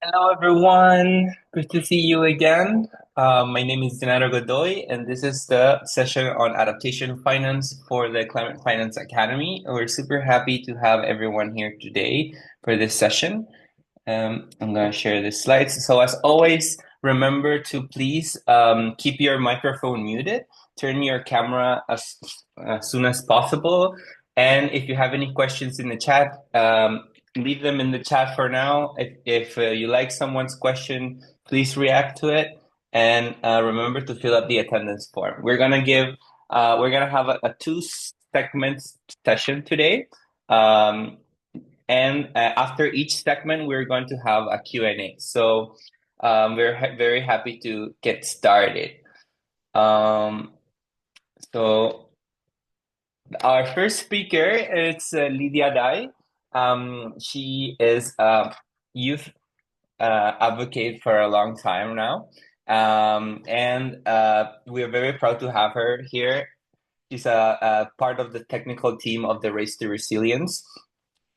Hello, everyone. Good to see you again. My name is Dinaro Godoy, and this is the session on adaptation finance for the Climate Finance Academy. We're super happy to have everyone here today for this session. I'm going to share the slides. So, as always, remember to please keep your microphone muted, turn your camera as soon as possible. And if you have any questions in the chat, leave them in the chat for now. If you like someone's question, please react to it. And remember to fill out the attendance form. We're gonna have a two segments session today. Um, and after each segment, we're going to have a Q&A. So we're very happy to get started. Um, so our first speaker is Lydia Dai. She is a youth advocate for a long time now. And we are very proud to have her here. She's a part of the technical team of the Race to Resilience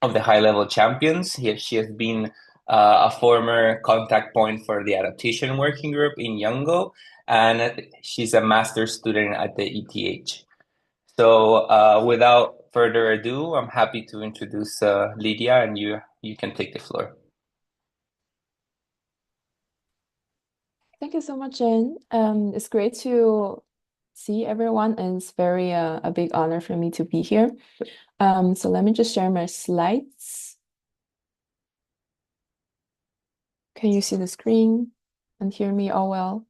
of the high level champions. She has been a former contact point for the adaptation working group in Youngo, and she's a master's student at the ETH. So without further ado, I'm happy to introduce Lydia, and you can take the floor. Thank you so much, Jen. It's great to see everyone, and it's very a big honor for me to be here. So let me just share my slides. Can you see the screen and hear me all well?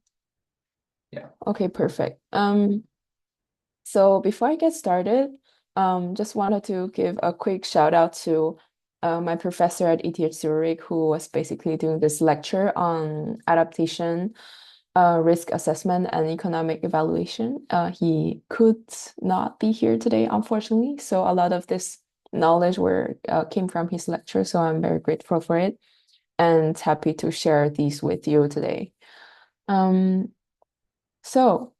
Yeah. Okay, perfect. So before I get started, just wanted to give a quick shout out to my professor at ETH Zurich, who was basically doing this lecture on adaptation, risk assessment, and economic evaluation. He could not be here today, unfortunately. So a lot of this knowledge came from his lecture. So I'm very grateful for it and happy to share these with you today. Um, so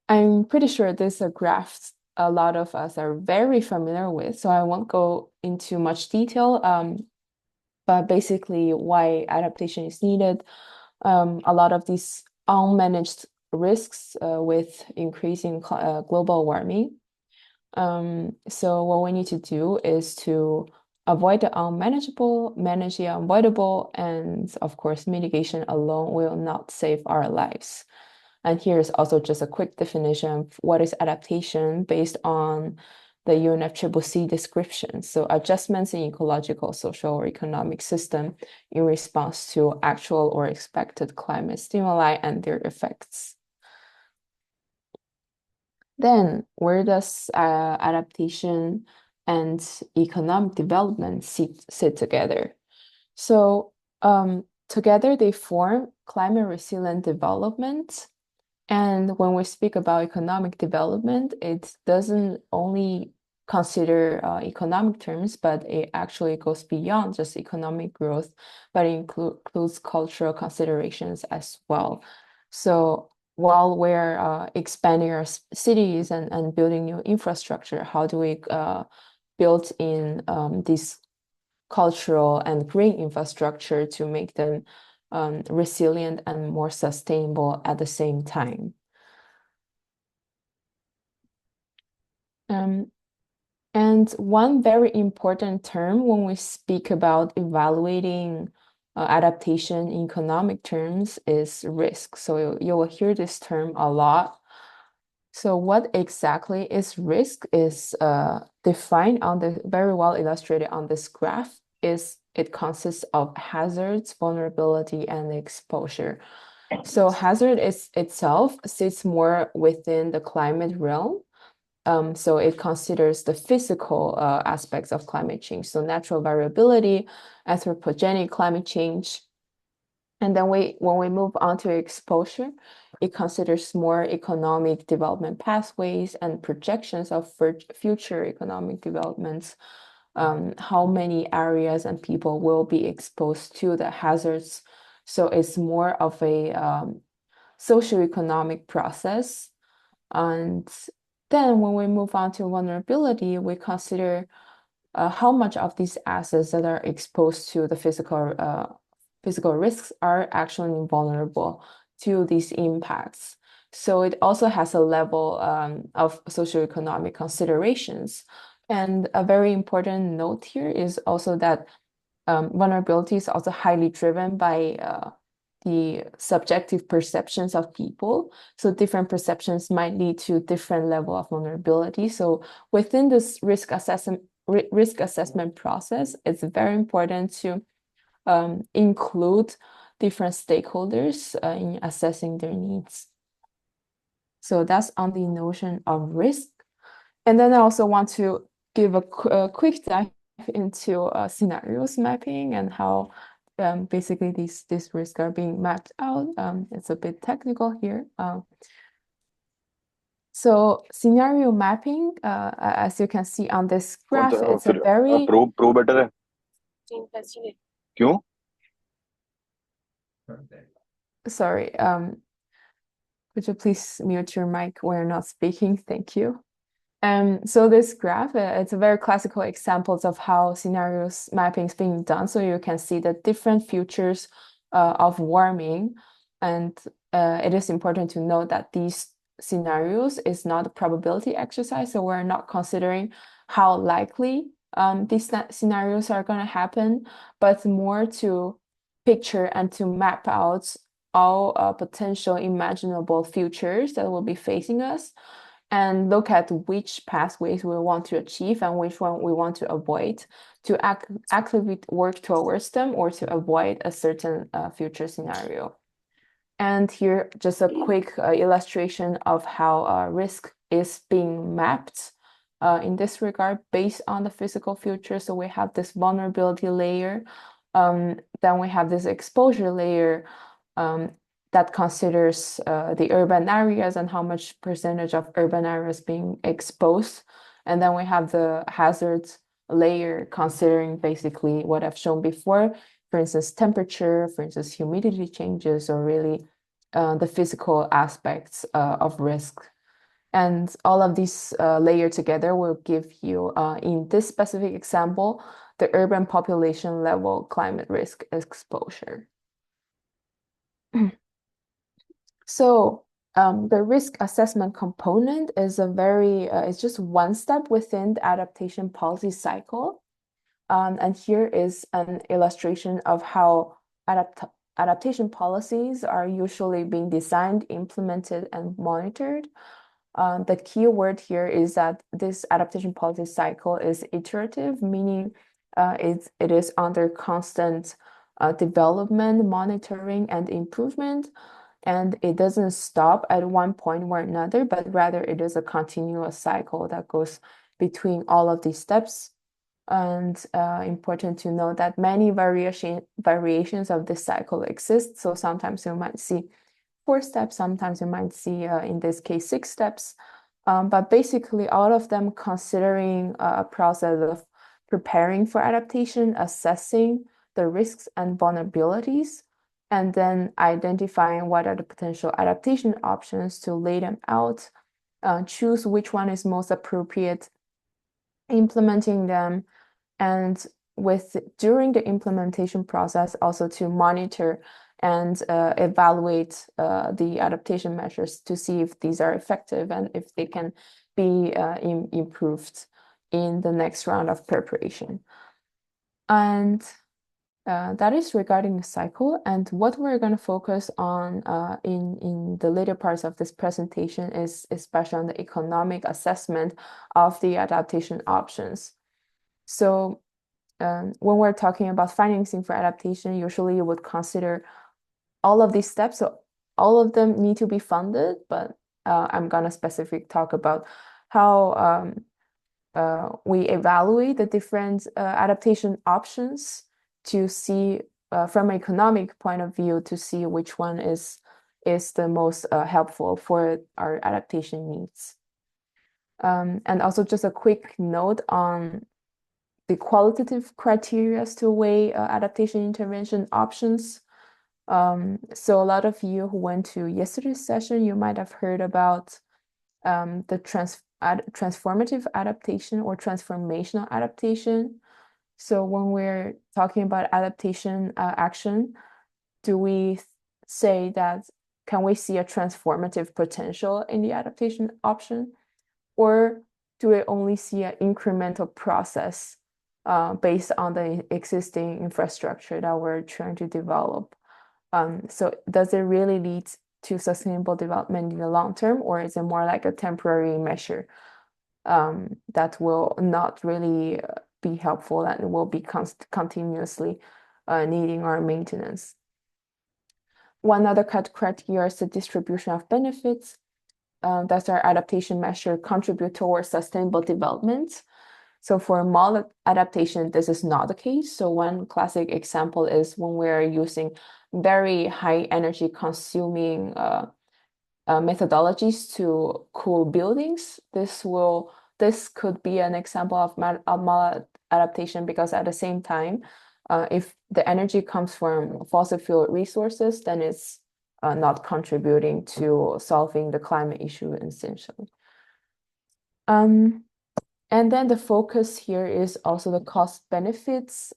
I'm pretty sure this is a graph a lot of us are very familiar with, so I won't go into much detail, but basically why adaptation is needed. A lot of these unmanaged risks with increasing global warming. So what we need to do is to avoid the unmanageable, manage the unavoidable, and of course, mitigation alone will not save our lives. And here's also just a quick definition of what is adaptation based on the UNFCCC description. So adjustments in ecological, social, or economic system in response to actual or expected climate stimuli and their effects. Then where does adaptation and economic development sit together? So together they form climate resilient development. And when we speak about economic development, it doesn't only consider economic terms, but it actually goes beyond just economic growth, but it includes cultural considerations as well. So while we're expanding our cities and building new infrastructure, how do we build in these cultural and green infrastructure to make them resilient and more sustainable at the same time? Um, and one very important term when we speak about evaluating adaptation in economic terms is risk. So you will hear this term a lot. So what exactly is risk is defined on the very well illustrated on this graph. Is it consists of hazards, vulnerability, and exposure. So hazard is itself sits more within the climate realm. So it considers the physical aspects of climate change, so natural variability, anthropogenic climate change. And then when we move on to exposure, it considers more economic development pathways and projections of future economic developments, how many areas and people will be exposed to the hazards. So it's more of a socioeconomic process. And then when we move on to vulnerability, we consider how much of these assets that are exposed to the physical risks are actually vulnerable to these impacts. So it also has a level of socioeconomic considerations. And a very important note here is also that vulnerability is also highly driven by the subjective perceptions of people. So different perceptions might lead to different level of vulnerability. So within this risk assessment process, it's very important to include different stakeholders in assessing their needs. So that's on the notion of risk. And then I also want to give a quick dive into scenarios mapping and how basically these risks are being mapped out. It's a bit technical here. So scenario mapping, as you can see on this कौन graph, सा it's a फिर very pro pro better है क्यों sorry. Could you please mute your mic when you're not speaking? Thank you. So this graph, it's a very classical examples of how scenarios mapping is being done. So you can see the different futures of warming. And it is important to note that these scenarios is not a probability exercise. So we're not considering how likely these scenarios are going to happen, but more to picture and to map out all potential imaginable futures that will be facing us and look at which pathways we want to achieve and which one we want to avoid to actively work towards them or to avoid a certain future scenario. And here, just a quick illustration of how risk is being mapped in this regard based on the physical future. So we have this vulnerability layer, then we have this exposure layer, that considers the urban areas and how much percentage of urban areas being exposed. And then we have the hazards layer considering basically what I've shown before, for instance, temperature, for instance, humidity changes, or really the physical aspects of risk. And all of these layered together will give you, in this specific example, the urban population level climate risk exposure. So the risk assessment component is it's just one step within the adaptation policy cycle. And here is an illustration of how adaptation policies are usually being designed, implemented, and monitored. The key word here is that this adaptation policy cycle is iterative, meaning it is under constant development, monitoring, and improvement. And it doesn't stop at one point or another, but rather it is a continuous cycle that goes between all of these steps. And important to know that many variations of this cycle exist. So sometimes you might see 4 steps, sometimes you might see, in this case, 6 steps. But basically, all of them considering a process of preparing for adaptation, assessing the risks and vulnerabilities, and then identifying what are the potential adaptation options to lay them out, choose which one is most appropriate, implementing them, and during the implementation process also to monitor and evaluate the adaptation measures to see if these are effective and if they can be improved in the next round of preparation. And that is regarding the cycle. And what we're going to focus on in the later parts of this presentation is especially on the economic assessment of the adaptation options. So when we're talking about financing for adaptation, usually you would consider all of these steps. So all of them need to be funded, but I'm going to specifically talk about how we evaluate the different adaptation options to see from an economic point of view to see which one is the most helpful for our adaptation needs. And also just a quick note on the qualitative criteria to weigh adaptation intervention options. So a lot of you who went to yesterday's session, you might have heard about the transformative adaptation or transformational adaptation. So when we're talking about adaptation action, do we say that can we see a transformative potential in the adaptation option, or do we only see an incremental process based on the existing infrastructure that we're trying to develop? So does it really lead to sustainable development in the long term, or is it more like a temporary measure that will not really be helpful and will be continuously needing our maintenance? One other criteria is the distribution of benefits. Does our adaptation measure contribute towards sustainable development? So for maladaptation, this is not the case. So one classic example is when we're using very high energy consuming methodologies to cool buildings. This could be an example of maladaptation, because at the same time, if the energy comes from fossil fuel resources, then it's not contributing to solving the climate issue essentially. And then the focus here is also the cost benefits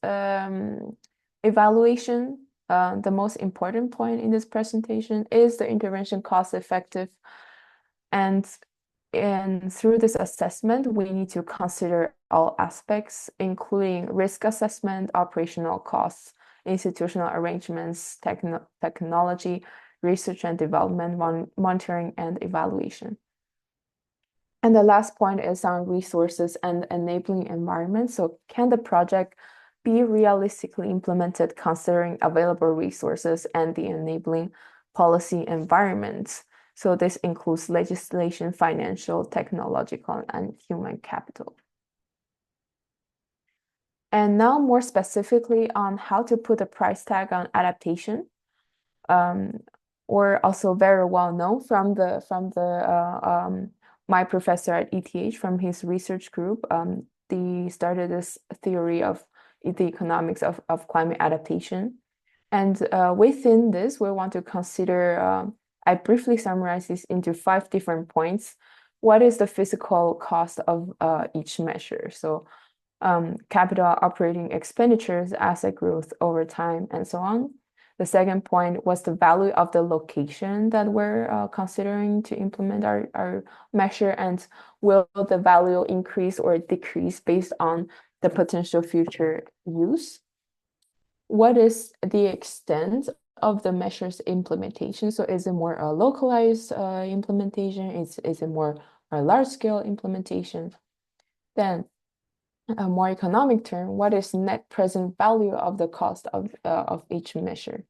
evaluation. The most important point in this presentation is the intervention cost effective. And through this assessment, we need to consider all aspects, including risk assessment, operational costs, institutional arrangements, technology, research and development, monitoring, and evaluation. And the last point is on resources and enabling environment. So can the project be realistically implemented considering available resources and the enabling policy environment? So this includes legislation, financial, technological, and human capital. And now more specifically on how to put a price tag on adaptation, or also very well known from my professor at ETH, from his research group. They started this theory of the economics of climate adaptation. And within this, we want to consider, I briefly summarize this into 5 different points. What is the physical cost of each measure? So capital operating expenditures, asset growth over time, and so on. The second point was the value of the location that we're considering to implement our measure, and will the value increase or decrease based on the potential future use? What is the extent of the measure's implementation? So is it more a localized implementation? Is it more a large-scale implementation? Then a more economic term, what is net present value of the cost of each measure,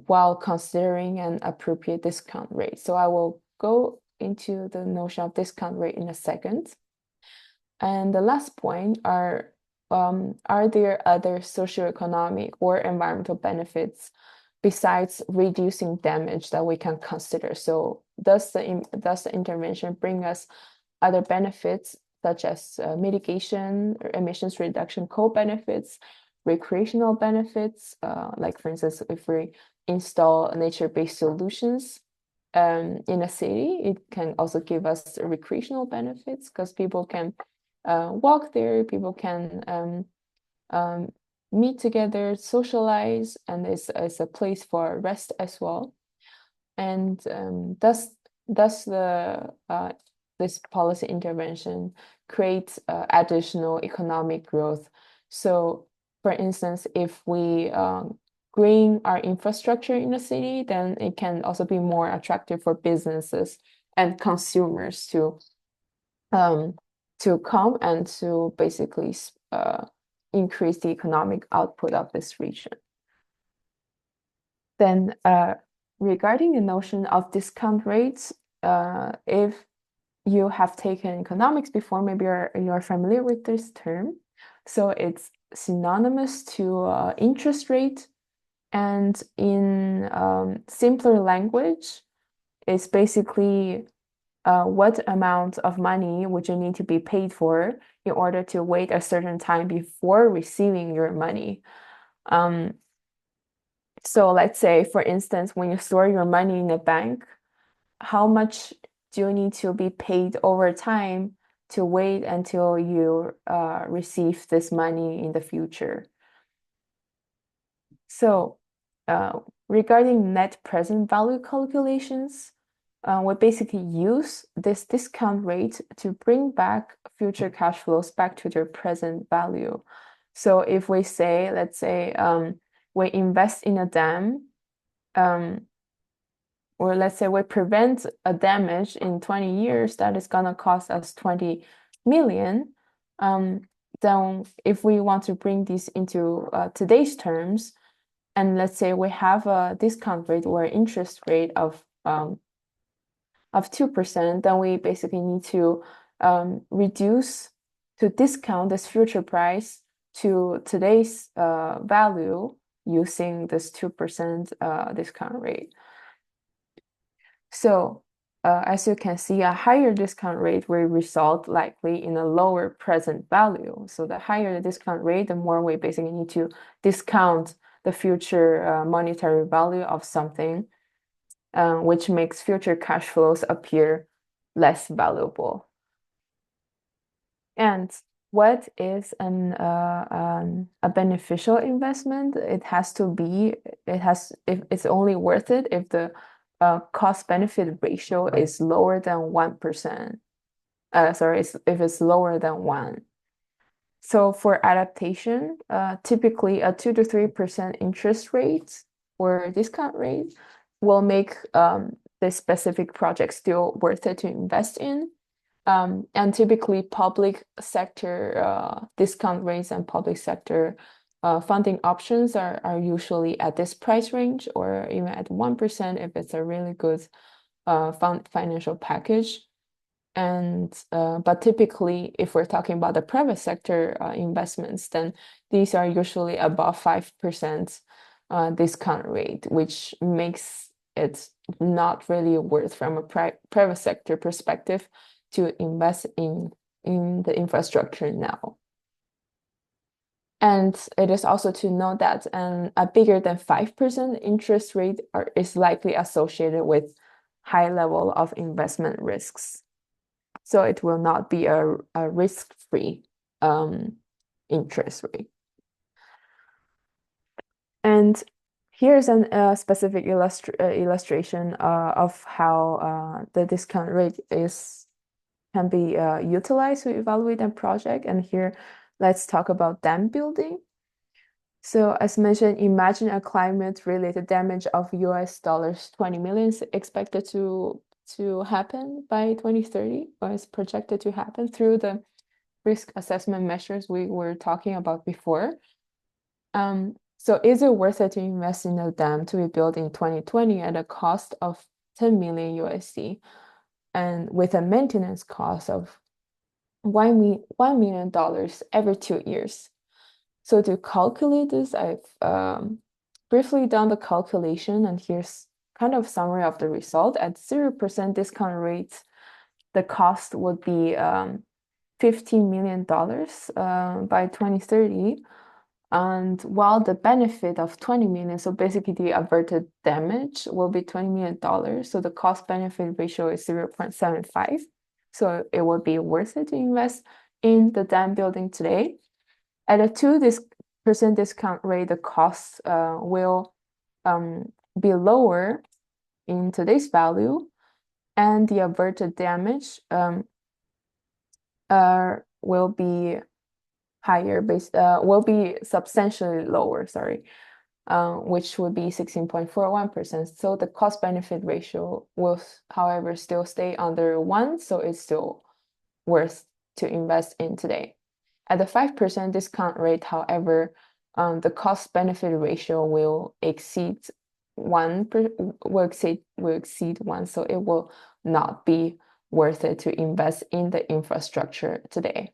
while considering an appropriate discount rate? So I will go into the notion of discount rate in a second. And the last point are there other socioeconomic or environmental benefits besides reducing damage that we can consider? So does the intervention bring us other benefits, such as mitigation or emissions reduction co-benefits, recreational benefits, like for instance, if we install nature-based solutions in a city, it can also give us recreational benefits, because people can walk there, people can meet together, socialize, and it's a place for rest as well. And thus this policy intervention creates additional economic growth. So for instance, if we green our infrastructure in the city, then it can also be more attractive for businesses and consumers to come and to basically increase the economic output of this region. Then regarding the notion of discount rates, if you have taken economics before, maybe you're familiar with this term. So it's synonymous to interest rate, and in simpler language, it's basically what amount of money would you need to be paid for in order to wait a certain time before receiving your money. So let's say, for instance, when you store your money in a bank, how much do you need to be paid over time to wait until you receive this money in the future? So regarding net present value calculations, we basically use this discount rate to bring back future cash flows back to their present value. So if we say, let's say, we invest in a dam, or let's say we prevent a damage in 20 years that is gonna cost us 20 million, then if we want to bring this into today's terms, and let's say we have a discount rate or interest rate of 2%, then we basically need to reduce to discount this future price to today's value using this 2% discount rate. So as you can see, a higher discount rate will result likely in a lower present value. So the higher the discount rate, the more we basically need to discount the future monetary value of something, which makes future cash flows appear less valuable. And what is a beneficial investment? If it's only worth it if the cost benefit ratio is lower than 1%. If it's lower than 1. So for adaptation, typically a 2 to 3% interest rate or discount rate will make the specific project still worth it to invest in. And typically public sector discount rates and public sector funding options are usually at this price range or even at 1% if it's a really good financial package. And but typically, if we're talking about the private sector investments, then these are usually above 5% discount rate, which makes it not really worth from a private sector perspective to invest in the infrastructure now. And it is also to note that a bigger than 5% interest rate is likely associated with high level of investment risks. So it will not be a risk-free interest rate. And here's a specific illustration of how the discount rate can be utilized to evaluate a project. And here, let's talk about dam building. So as mentioned, imagine a climate-related damage of $20 million expected to happen by 2030, or is projected to happen through the risk assessment measures we were talking about before. So is it worth it to invest in a dam to be built in 2020 at a cost of 10 million USD and with a maintenance cost of $1 million every 2 years? So to calculate this, I've briefly done the calculation, and here's kind of summary of the result. At 0% discount rate, the cost would be $15 million by 2030. And while the benefit of 20 million, so basically the averted damage will be $20 million. So the cost benefit ratio is 0.75. So it would be worth it to invest in the dam building today. At a 2% discount rate, the cost will be lower in today's value, and the averted damage will be higher, will be substantially lower, which would be 16.41%. So the cost benefit ratio will, however, still stay under 1, so it's still worth to invest in today. At the 5% discount rate, however, the cost benefit ratio will exceed 1, so it will not be worth it to invest in the infrastructure today.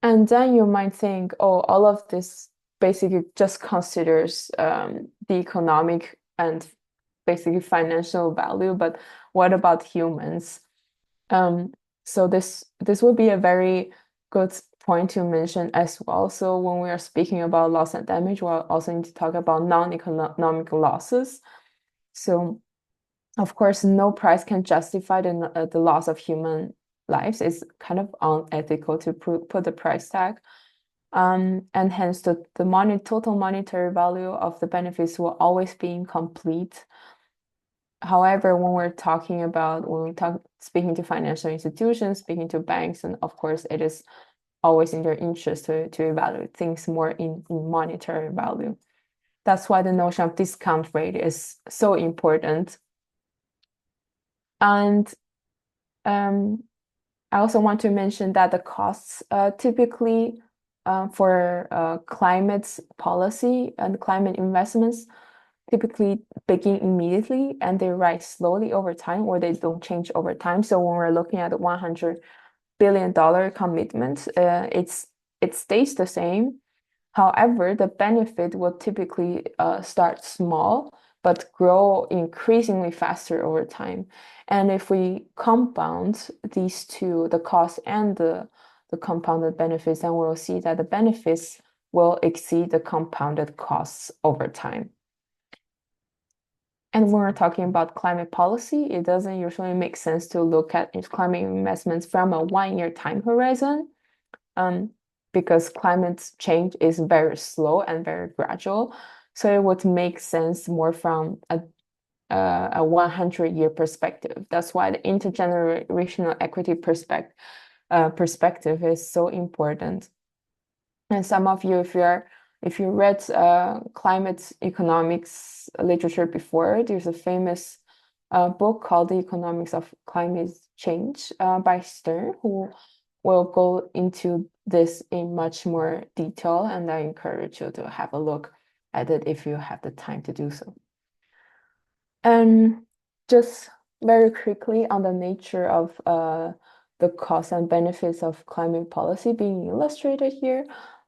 And then you might think, oh, all of this basically just considers the economic and basically financial value, but what about humans? So this would be a very good point to mention as well. So when we are speaking about loss and damage, we'll also need to talk about non-economic losses. So of course, no price can justify the loss of human lives. It's kind of unethical to put the price tag. And hence the total monetary value of the benefits will always be incomplete. However, when we talk speaking to financial institutions, speaking to banks, and of course, it is always in their interest to evaluate things more in monetary value. That's why the notion of discount rate is so important. And I also want to mention that the costs typically for climate policy and climate investments typically begin immediately and they rise slowly over time or they don't change over time. So when we're looking at the $100 billion commitment, it stays the same. However, the benefit will typically start small but grow increasingly faster over time. And if we compound these two, the cost and the compounded benefits, then we'll see that the benefits will exceed the compounded costs over time. And when we're talking about climate policy, it doesn't usually make sense to look at climate investments from a 1 year time horizon, because climate change is very slow and very gradual. So it would make sense more from a 100-year perspective. That's why the intergenerational equity perspective is so important. And some of you, if you read climate economics literature before, there's a famous book called The Economics of Climate Change by Stern, who will go into this in much more detail, and I encourage you to have a look at it if you have the time to do so. And just very quickly on the nature of the costs and benefits of climate policy being illustrated here.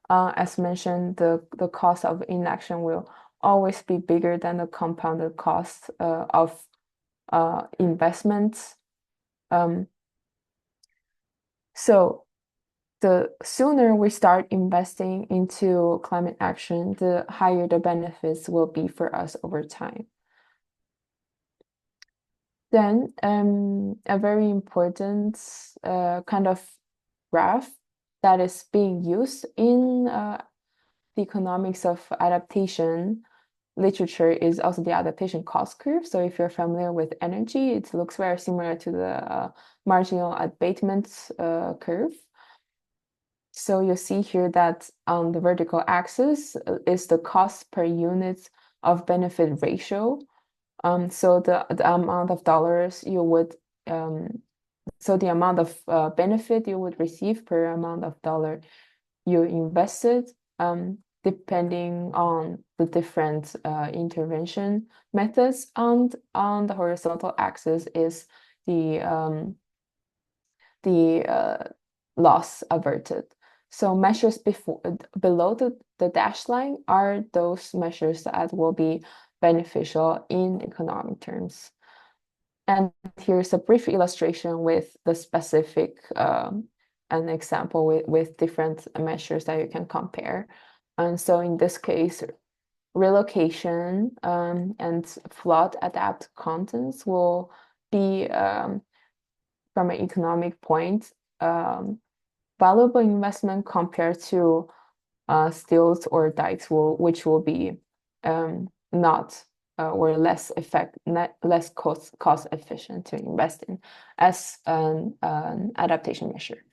As mentioned, the cost of inaction will always be bigger than the compounded cost of investments. So the sooner we start investing into climate action, the higher the benefits will be for us over time. Then a very important kind of graph that is being used in the economics of adaptation literature is also the adaptation cost curve. So if you're familiar with energy, it looks very similar to the marginal abatement curve. So you see here that on the vertical axis is the cost per unit of benefit ratio. So the amount of dollars you would, so the amount of benefit you would receive per amount of dollar you invested, depending on the different intervention methods. And on the horizontal axis is the loss averted. So measures below the dashed line are those measures that will be beneficial in economic terms. And here's a brief illustration with the specific an example with different measures that you can compare. And so in this case, relocation and flood adapt contents will be from an economic point valuable investment compared to stills or dikes which will be not or less cost efficient to invest in as an adaptation measure.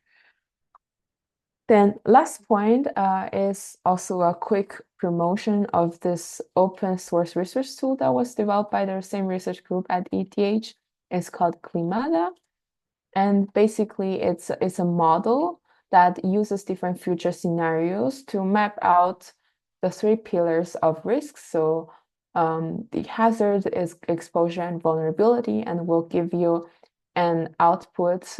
Then last point is also a quick promotion of this open source research tool that was developed by the same research group at ETH. It's called Climata. And basically it's a model that uses different future scenarios to map out the 3 pillars of risk. So the hazard is exposure and vulnerability, and will give you an output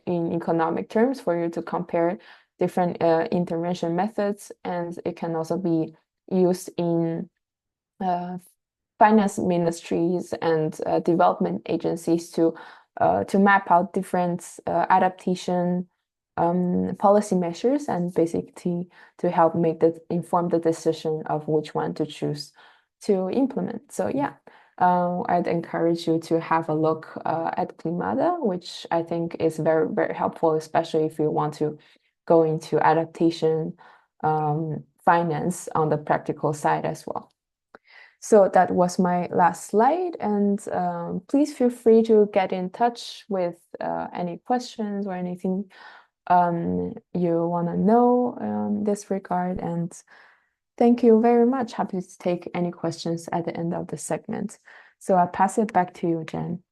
in economic terms for you to compare different intervention methods. And it can also be used in finance ministries and development agencies to map out different adaptation policy measures and basically to help inform the decision of which one to choose to implement. So yeah, I'd encourage you to have a look at Climata, which I think is very, very helpful, especially if you want to go into adaptation finance on the practical side as well. So that was my last slide, and please feel free to get in touch with any questions or anything you want to know in this regard. And thank you very much. Happy to take any questions at the end of the segment. So I'll pass it back to you, Jen.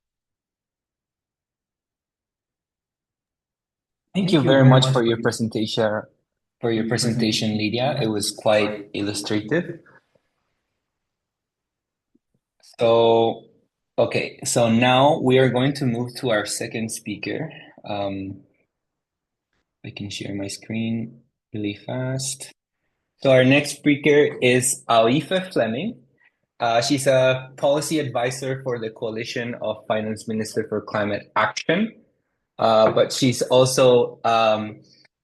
Thank you very much for your presentation, Lydia. It was quite illustrative. So, okay, so now we are going to move to our second speaker. I can share my screen really fast. So our next speaker is Aoife Fleming. She's a policy advisor for the Coalition of Finance Minister for Climate Action. But she's also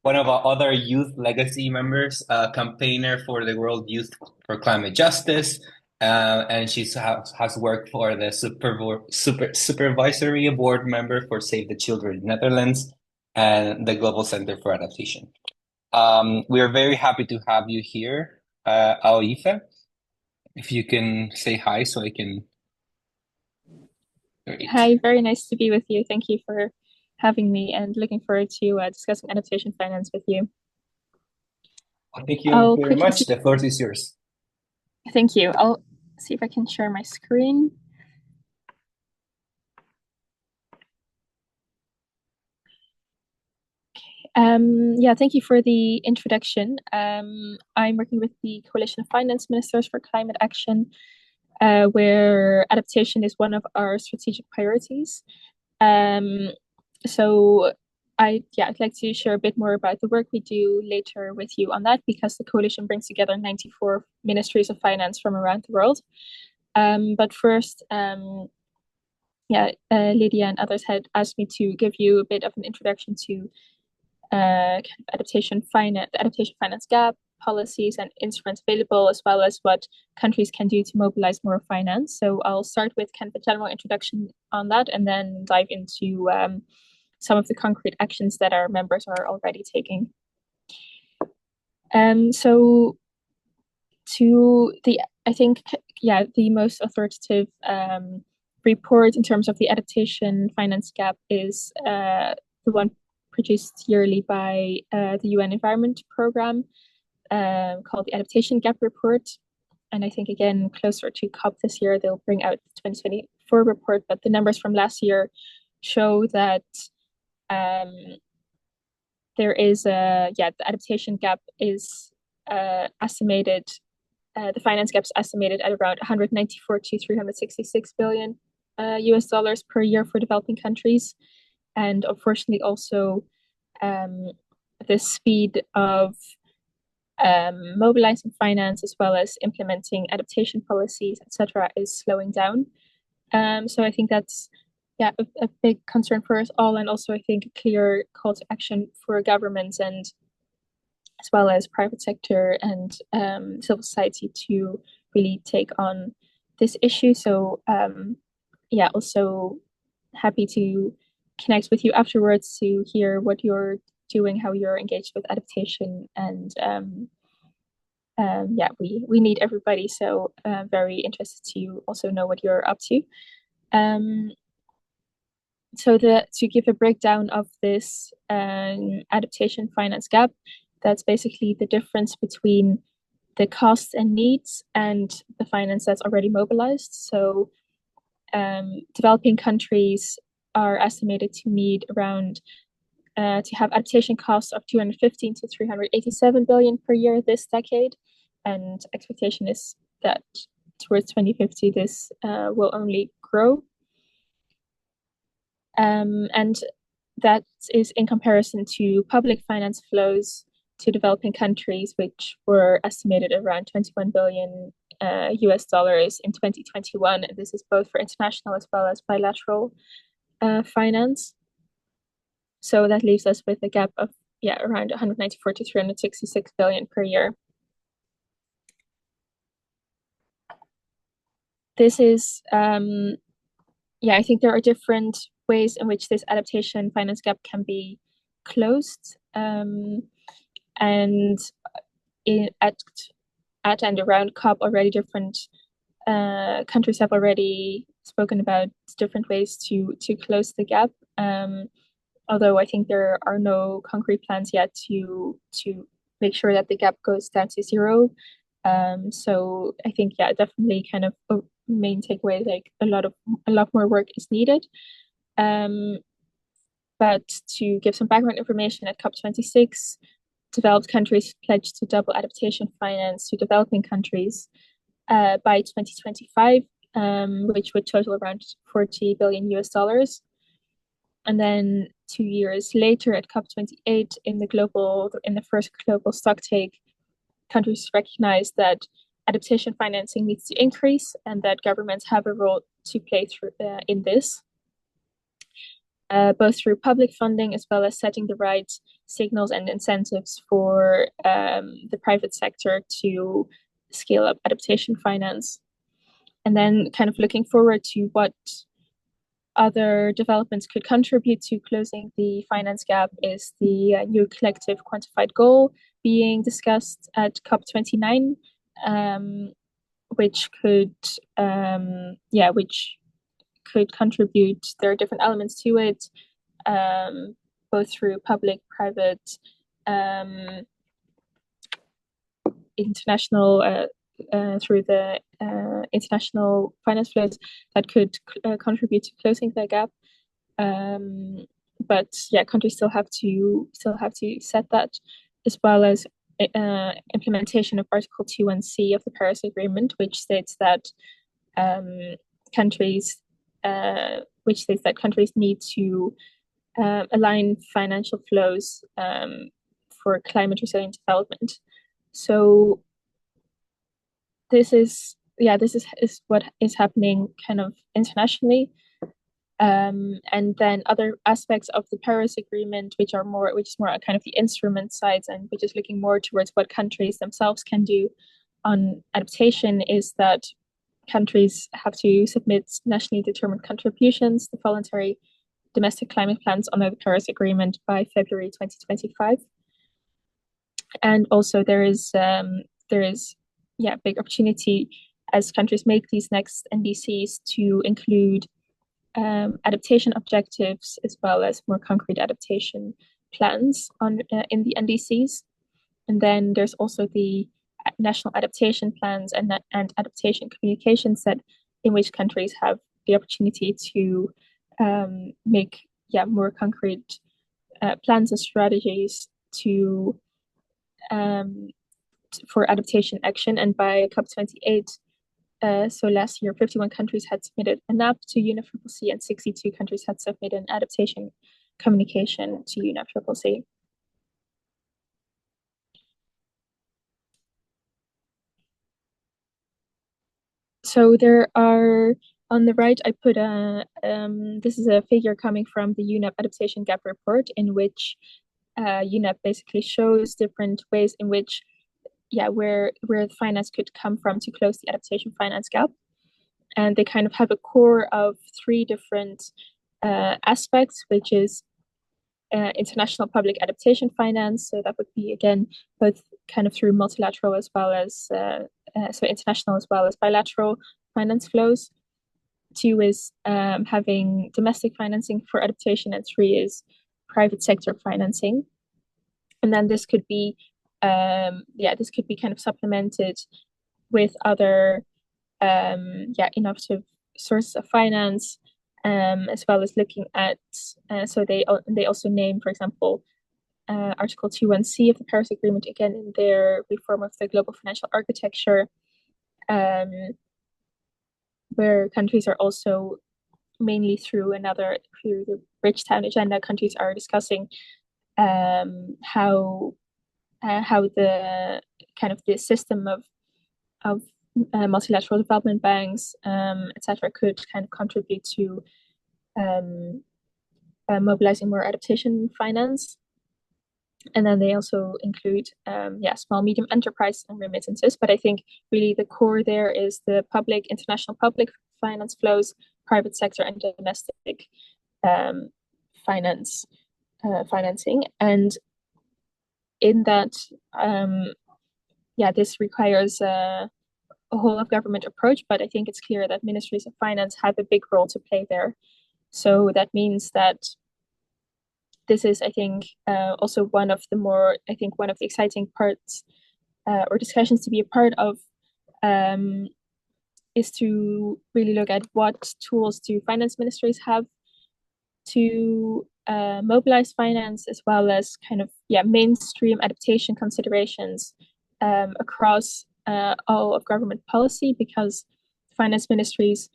one of our other youth legacy members, campaigner for the World Youth for Climate Justice, and she has worked for the supervisory board member for Save the Children Netherlands and the Global Center for Adaptation. We are very happy to have you here, Aoife. If you can say hi so I can. Great. Hi, very nice to be with you. Thank you for having me and looking forward to discussing adaptation finance with you. Thank you very much. The floor is yours. Thank you. I'll see if I can share my screen. Yeah, thank you for the introduction. I'm working with the Coalition of Finance Ministers for Climate Action, where adaptation is one of our strategic priorities. So I'd like to share a bit more about the work we do later with you on that, because the coalition brings together 94 ministries of finance from around the world. But first, Lydia and others had asked me to give you a bit of an introduction to adaptation finance, the adaptation finance gap, policies and instruments available, as well as what countries can do to mobilize more finance. So I'll start with kind of a general introduction on that, and then dive into some of the concrete actions that our members are already taking. So I think the most authoritative report in terms of the adaptation finance gap is the one produced yearly by the UN Environment Programme, called the Adaptation Gap Report. And I think, again, closer to COP this year, they'll bring out the 2024 report, but the numbers from last year show that there is the adaptation gap is estimated, the finance gap is estimated at around 194 to 366 billion US dollars per year for developing countries. And unfortunately, also the speed of mobilizing finance as well as implementing adaptation policies, etc., is slowing down. So I think that's a big concern for us all, and also I think a clear call to action for governments and as well as private sector and civil society to really take on this issue. So also happy to connect with you afterwards to hear what you're doing, how you're engaged with adaptation, and we need everybody. So very interested to also know what you're up to. So to give a breakdown of this adaptation finance gap, that's basically the difference between the costs and needs and the finance that's already mobilized. So developing countries are estimated to need around to have adaptation costs of 215 to 387 billion per year this decade, and expectation is that towards 2050 this will only grow. And that is in comparison to public finance flows to developing countries, which were estimated around 21 billion US dollars in 2021. And this is both for international as well as bilateral finance. So that leaves us with a gap of around 194 to 366 billion per year. This is I think there are different ways in which this adaptation finance gap can be closed. And at and around COP already different countries have already spoken about different ways to close the gap. Although I think there are no concrete plans yet to make sure that the gap goes down to zero. So I think definitely kind of a main takeaway, like a lot more work is needed. But to give some background information, at COP26, developed countries pledged to double adaptation finance to developing countries by 2025, which would total around 40 billion US dollars. And then 2 years later, at COP28, in the first global stocktake, countries recognized that adaptation financing needs to increase and that governments have a role to play in this. Both through public funding as well as setting the right signals and incentives for the private sector to scale up adaptation finance. And then kind of looking forward to what other developments could contribute to closing the finance gap is the new collective quantified goal being discussed at COP29, which could contribute. There are different elements to it, both through public, private, international, through the international finance flows that could contribute to closing the gap. But countries still have to set that, as well as implementation of Article 2(1)(c) of the Paris Agreement, which states that countries need to align financial flows for climate resilient development. So this is what is happening kind of internationally. And then other aspects of the Paris Agreement, which is more kind of the instrument sides, and which is looking more towards what countries themselves can do on adaptation, is that countries have to submit nationally determined contributions, the voluntary domestic climate plans under the Paris Agreement, by February 2025. And also there is big opportunity as countries make these next NDCs to include adaptation objectives as well as more concrete adaptation plans in the NDCs. And then there's also the national adaptation plans and adaptation communication set, in which countries have the opportunity to make more concrete plans and strategies for adaptation action. And by COP28, so last year, 51 countries had submitted an app to UNFCCC, and 62 countries had submitted an adaptation communication to UNFCCC. So there are, on the right, I put this is a figure coming from the UNEP Adaptation Gap Report, in which UNEP basically shows different ways in which where the finance could come from to close the adaptation finance gap. And they kind of have a core of 3 different aspects, which is international public adaptation finance. So that would be, again, both kind of through multilateral as well as so international as well as bilateral finance flows. 2 is having domestic financing for adaptation, and 3 is private sector financing. And then this could be kind of supplemented with other innovative sources of finance, as well as looking at so they also name, for example, Article 2(1)(c) of the Paris Agreement, again in their reform of the global financial architecture, where countries are also mainly through the Bridgetown agenda, countries are discussing how the kind of the system of multilateral development banks, etc., could kind of contribute to mobilizing more adaptation finance. And then they also include small medium enterprise and remittances. But I think really the core there is the international public finance flows, private sector and domestic financing. And in that this requires a whole of government approach, but I think it's clear that ministries of finance have a big role to play there. So that means that this is, I think, also one of the exciting parts or discussions to be a part of, is to really look at what tools do finance ministries have to mobilize finance, as well as kind of mainstream adaptation considerations across all of government policy, because finance ministries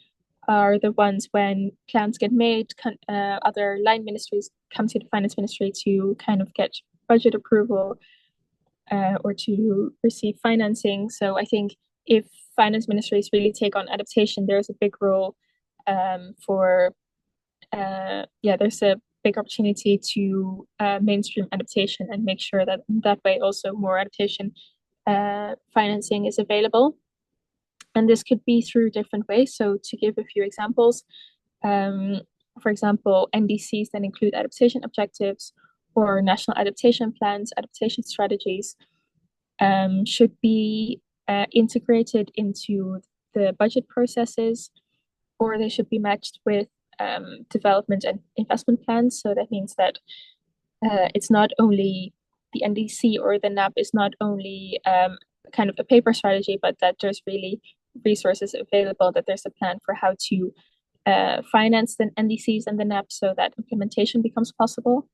are the ones, when plans get made, other line ministries come to the finance ministry to kind of get budget approval or to receive financing. So I think if finance ministries really take on adaptation, there's a big role there's a big opportunity to mainstream adaptation and make sure that that way also more adaptation financing is available. And this could be through different ways. So to give a few examples, for example, NDCs that include adaptation objectives or national adaptation plans, adaptation strategies should be integrated into the budget processes, or they should be matched with development and investment plans. So that means that it's not only the NDC or the NAP is not only kind of a paper strategy, but that there's really resources available, that there's a plan for how to finance the NDCs and the NAP so that implementation becomes possible.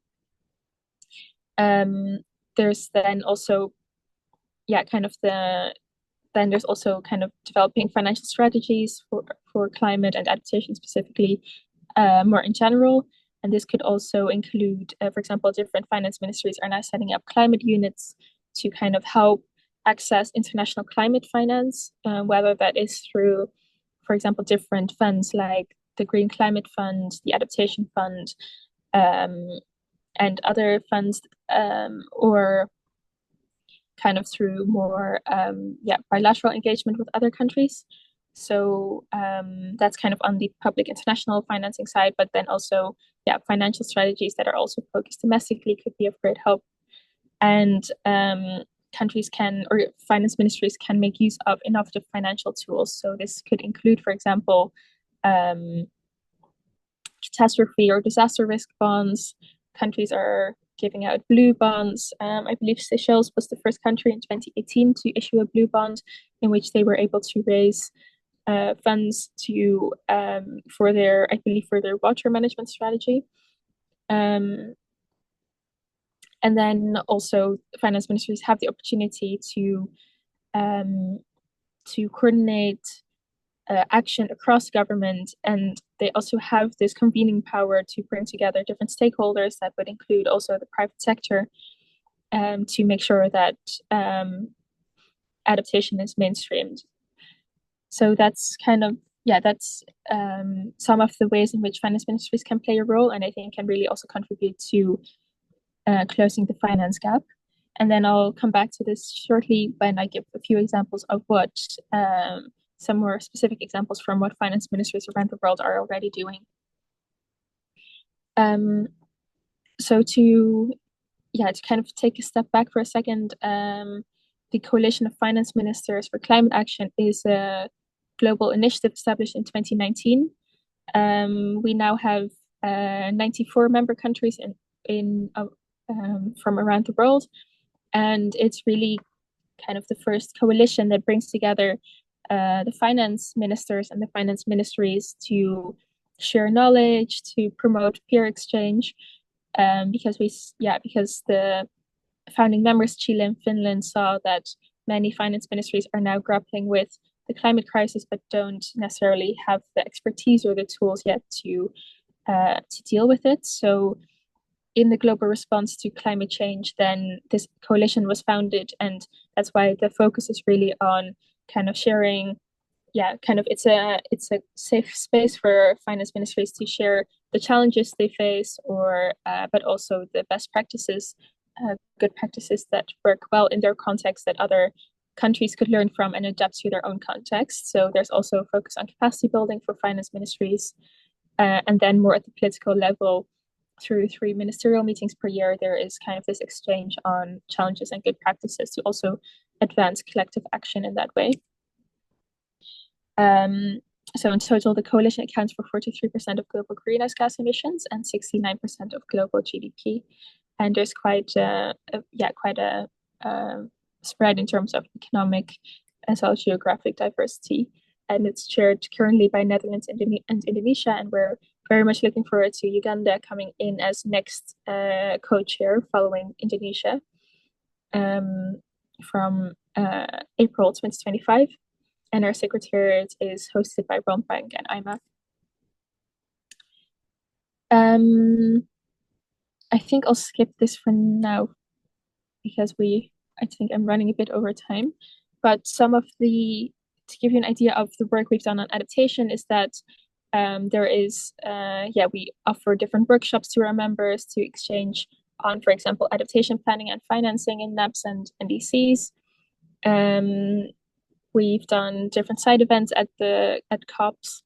There's then also there's also kind of developing financial strategies for climate and adaptation specifically, more in general. And this could also include, for example, different finance ministries are now setting up climate units to kind of help access international climate finance, whether that is through, for example, different funds like the Green Climate Fund, the Adaptation Fund, and other funds, or kind of through more bilateral engagement with other countries. So that's kind of on the public international financing side, but then also financial strategies that are also focused domestically could be of great help. And countries can, or finance ministries can, make use of innovative financial tools. So this could include, for example, catastrophe or disaster risk bonds. Countries are giving out blue bonds. I believe Seychelles was the first country in 2018 to issue a blue bond, in which they were able to raise funds to for their water management strategy. And then also finance ministries have the opportunity to coordinate action across government, and they also have this convening power to bring together different stakeholders that would include also the private sector, to make sure that adaptation is mainstreamed. So that's kind of some of the ways in which finance ministries can play a role, and I think can really also contribute to closing the finance gap. And then I'll come back to this shortly when I give a few examples of what some more specific examples from what finance ministries around the world are already doing. So to kind of take a step back for a second, the Coalition of Finance Ministers for Climate Action is a global initiative established in 2019. We now have 94 member countries from around the world, and it's really kind of the first coalition that brings together the finance ministers and the finance ministries to share knowledge, to promote peer exchange, because the founding members, Chile and Finland, saw that many finance ministries are now grappling with the climate crisis, but don't necessarily have the expertise or the tools yet to deal with it. So in the global response to climate change, then this coalition was founded, and that's why the focus is really on kind of sharing, it's a safe space for finance ministries to share the challenges they face, or but also the best practices, good practices that work well in their context that other countries could learn from and adapt to their own context. So there's also a focus on capacity building for finance ministries, and then more at the political level, through 3 ministerial meetings per year, there is kind of this exchange on challenges and good practices to also advance collective action in that way. So in total, the coalition accounts for 43% of global greenhouse gas emissions and 69% of global GDP. And there's quite a spread in terms of economic as well as geographic diversity. And it's chaired currently by Netherlands and Indonesia, and we're very much looking forward to Uganda coming in as next co-chair following Indonesia from April 2025. And our secretariat is hosted by World Bank and IMF. I think I'll skip this for now because I think I'm running a bit over time. But to give you an idea of the work we've done on adaptation is that we offer different workshops to our members to exchange on, for example, adaptation planning and financing in NAPs and NDCs. We've done different side events at COPs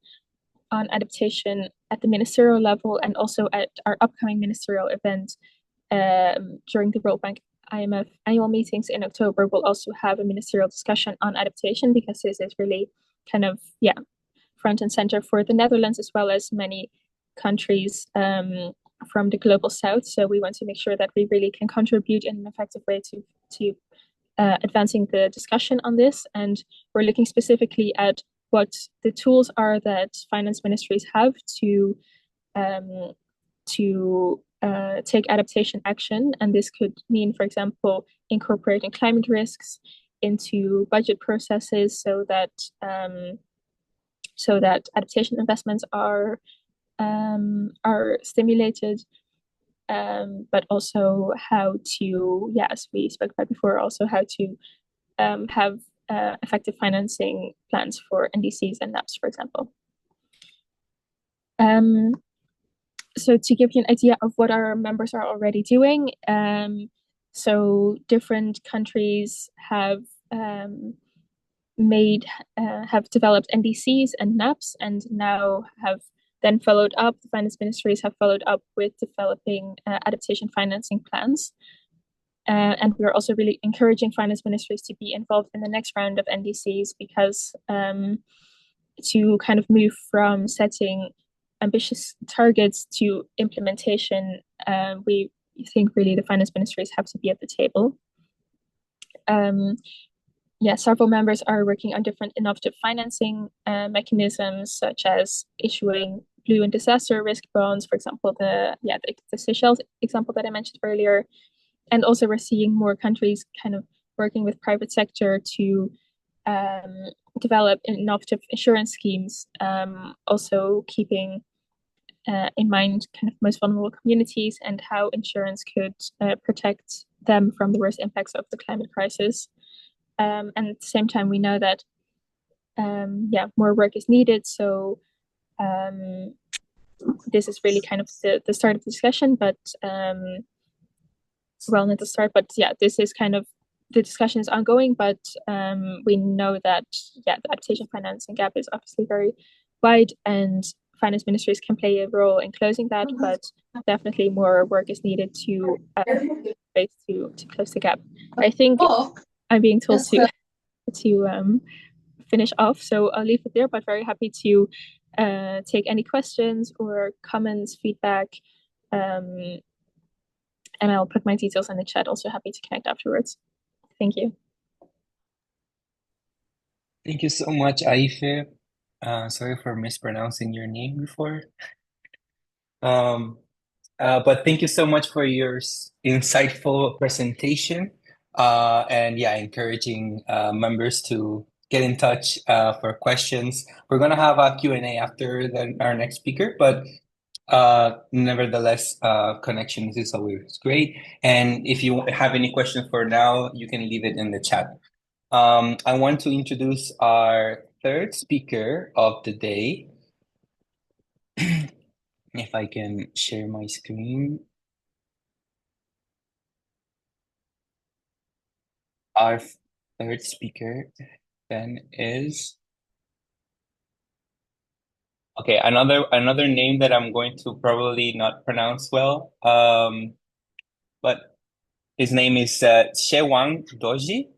on adaptation at the ministerial level, and also at our upcoming ministerial event during the World Bank IMF annual meetings in October. We'll also have a ministerial discussion on adaptation, because this is really kind of front and center for the Netherlands as well as many countries from the global south. So we want to make sure that we really can contribute in an effective way to advancing the discussion on this. And we're looking specifically at what the tools are that finance ministries have to take adaptation action. And this could mean, for example, incorporating climate risks into budget processes so that adaptation investments are stimulated, but also how to, as we spoke about before, also how to have effective financing plans for NDCs and NAPs, for example. So to give you an idea of what our members are already doing, so different countries have developed NDCs and NAPs, and now have then followed up. The finance ministries have followed up with developing adaptation financing plans. And we're also really encouraging finance ministries to be involved in the next round of NDCs, because to kind of move from setting ambitious targets to implementation, we think really the finance ministries have to be at the table. Several members are working on different innovative financing mechanisms, such as issuing blue and disaster risk bonds, for example, the Seychelles example that I mentioned earlier. And also we're seeing more countries kind of working with private sector to develop innovative insurance schemes, also keeping in mind kind of most vulnerable communities and how insurance could protect them from the worst impacts of the climate crisis. And at the same time, we know that more work is needed. So this is really kind of the start of the discussion, but well, not the start, but this is kind of, the discussion is ongoing, but we know that the adaptation financing gap is obviously very wide, and finance ministries can play a role in closing that, but definitely more work is needed to close the gap. I think I'm being told to finish off, so I'll leave it there, but very happy to take any questions or comments, feedback, and I'll put my details in the chat. Also happy to connect afterwards. Thank you. Thank you so much, Aife. Sorry for mispronouncing your name before. But thank you so much for your insightful presentation, and encouraging members to get in touch for questions. We're gonna have a Q&A after our next speaker, but nevertheless, connections is always great. And if you have any questions for now, you can leave it in the chat. I want to introduce our third speaker of the day. If I can share my screen. Our third speaker then is Okay, another name that I'm going to probably not pronounce well. But his name is Shewang Doji.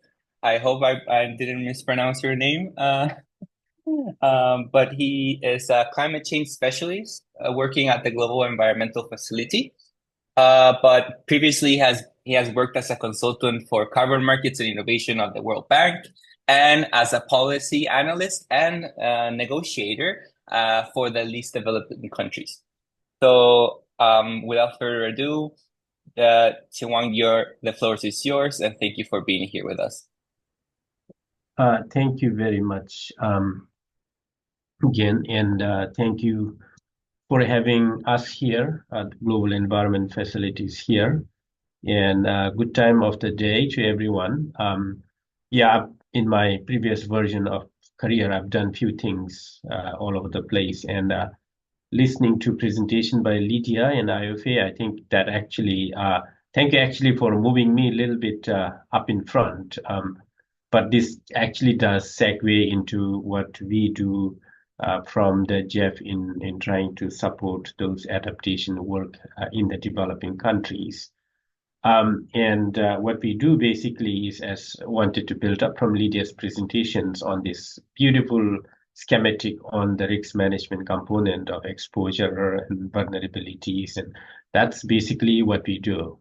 I hope I didn't mispronounce your name. But he is a climate change specialist working at the Global Environmental Facility. But previously he has worked as a consultant for carbon markets and innovation of the World Bank and as a policy analyst and negotiator for the least developed countries. So without further ado, Chiwang, the floor is yours, and thank you for being here with us. Thank you very much, again, and thank you for having us here at Global Environment Facilities here. And good time of the day to everyone. Yeah, in my previous version of career, I've done few things all over the place, and listening to presentation by Lydia and IFA, I think that actually, thank you actually for moving me a little bit up in front. But this actually does segue into what we do from the Jeff in trying to support those adaptation work in the developing countries. And what we do basically is, as wanted to build up from Lydia's presentations on this beautiful schematic on the risk management component of exposure and vulnerabilities. And that's basically what we do.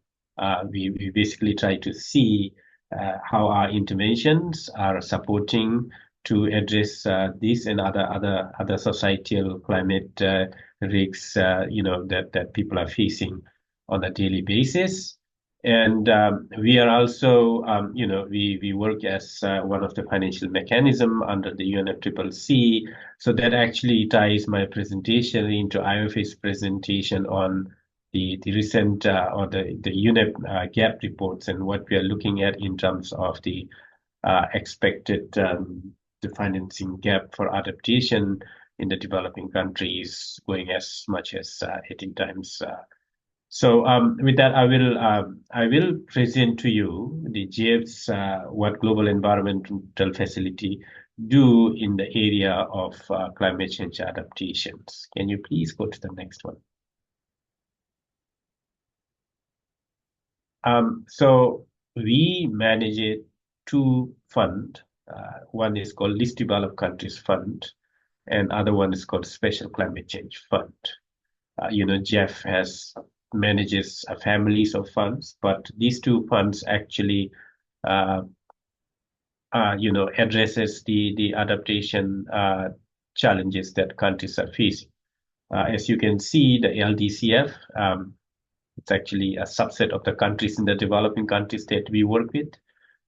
We basically try to see how our interventions are supporting to address this and other societal climate risks, that people are facing on a daily basis. And we are also, we work as one of the financial mechanism under the UNFCCC. So that actually ties my presentation into IFA's presentation on the recent or the UNEP gap reports and what we are looking at in terms of the expected the financing gap for adaptation in the developing countries going as much as 18 times. So with that, I will present to you the GF's what Global Environmental Facility do in the area of climate change adaptations. Can you please go to the next one? So we manage two fund. One is called Least Developed Countries Fund, and other one is called Special Climate Change Fund. Jeff manages families of funds, but these two funds actually, addresses the adaptation challenges that countries are facing. As you can see, the LDCF, it's actually a subset of the countries in the developing countries that we work with,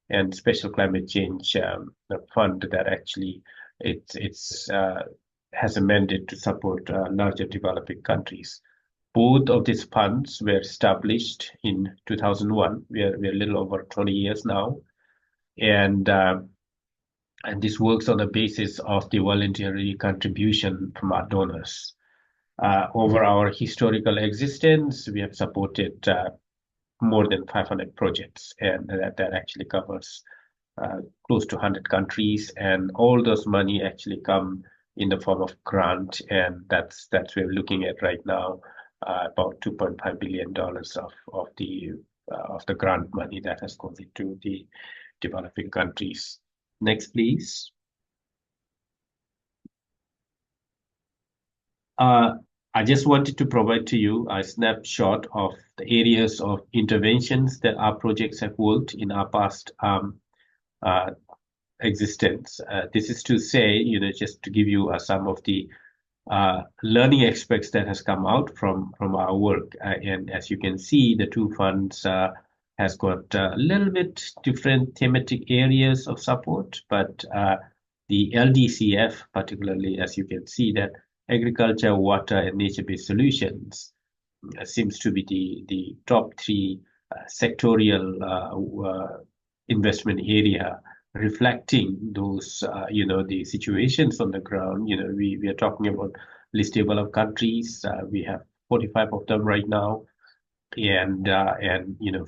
and Special Climate Change Fund that actually it's has a mandate to support larger developing countries. Both of these funds were established in 2001. We're a little over 20 years now, and this works on the basis of the voluntary contribution from our donors. Over our historical existence, we have supported more than 500 projects, and that actually covers close to 100 countries, and all those money actually come in the form of grant, and that's we're looking at right now. About $2.5 billion of the grant money that has gone into the developing countries. Next, please. I just wanted to provide to you a snapshot of the areas of interventions that our projects have worked in our past existence. This is to say, just to give you some of the learning aspects that has come out from our work. And as you can see, the two funds has got a little bit different thematic areas of support, but the LDCF, particularly, as you can see, that agriculture, water, and nature-based solutions seems to be the top three sectorial investment area, reflecting those, the situations on the ground. We are talking about least developed countries. We have 45 of them right now, and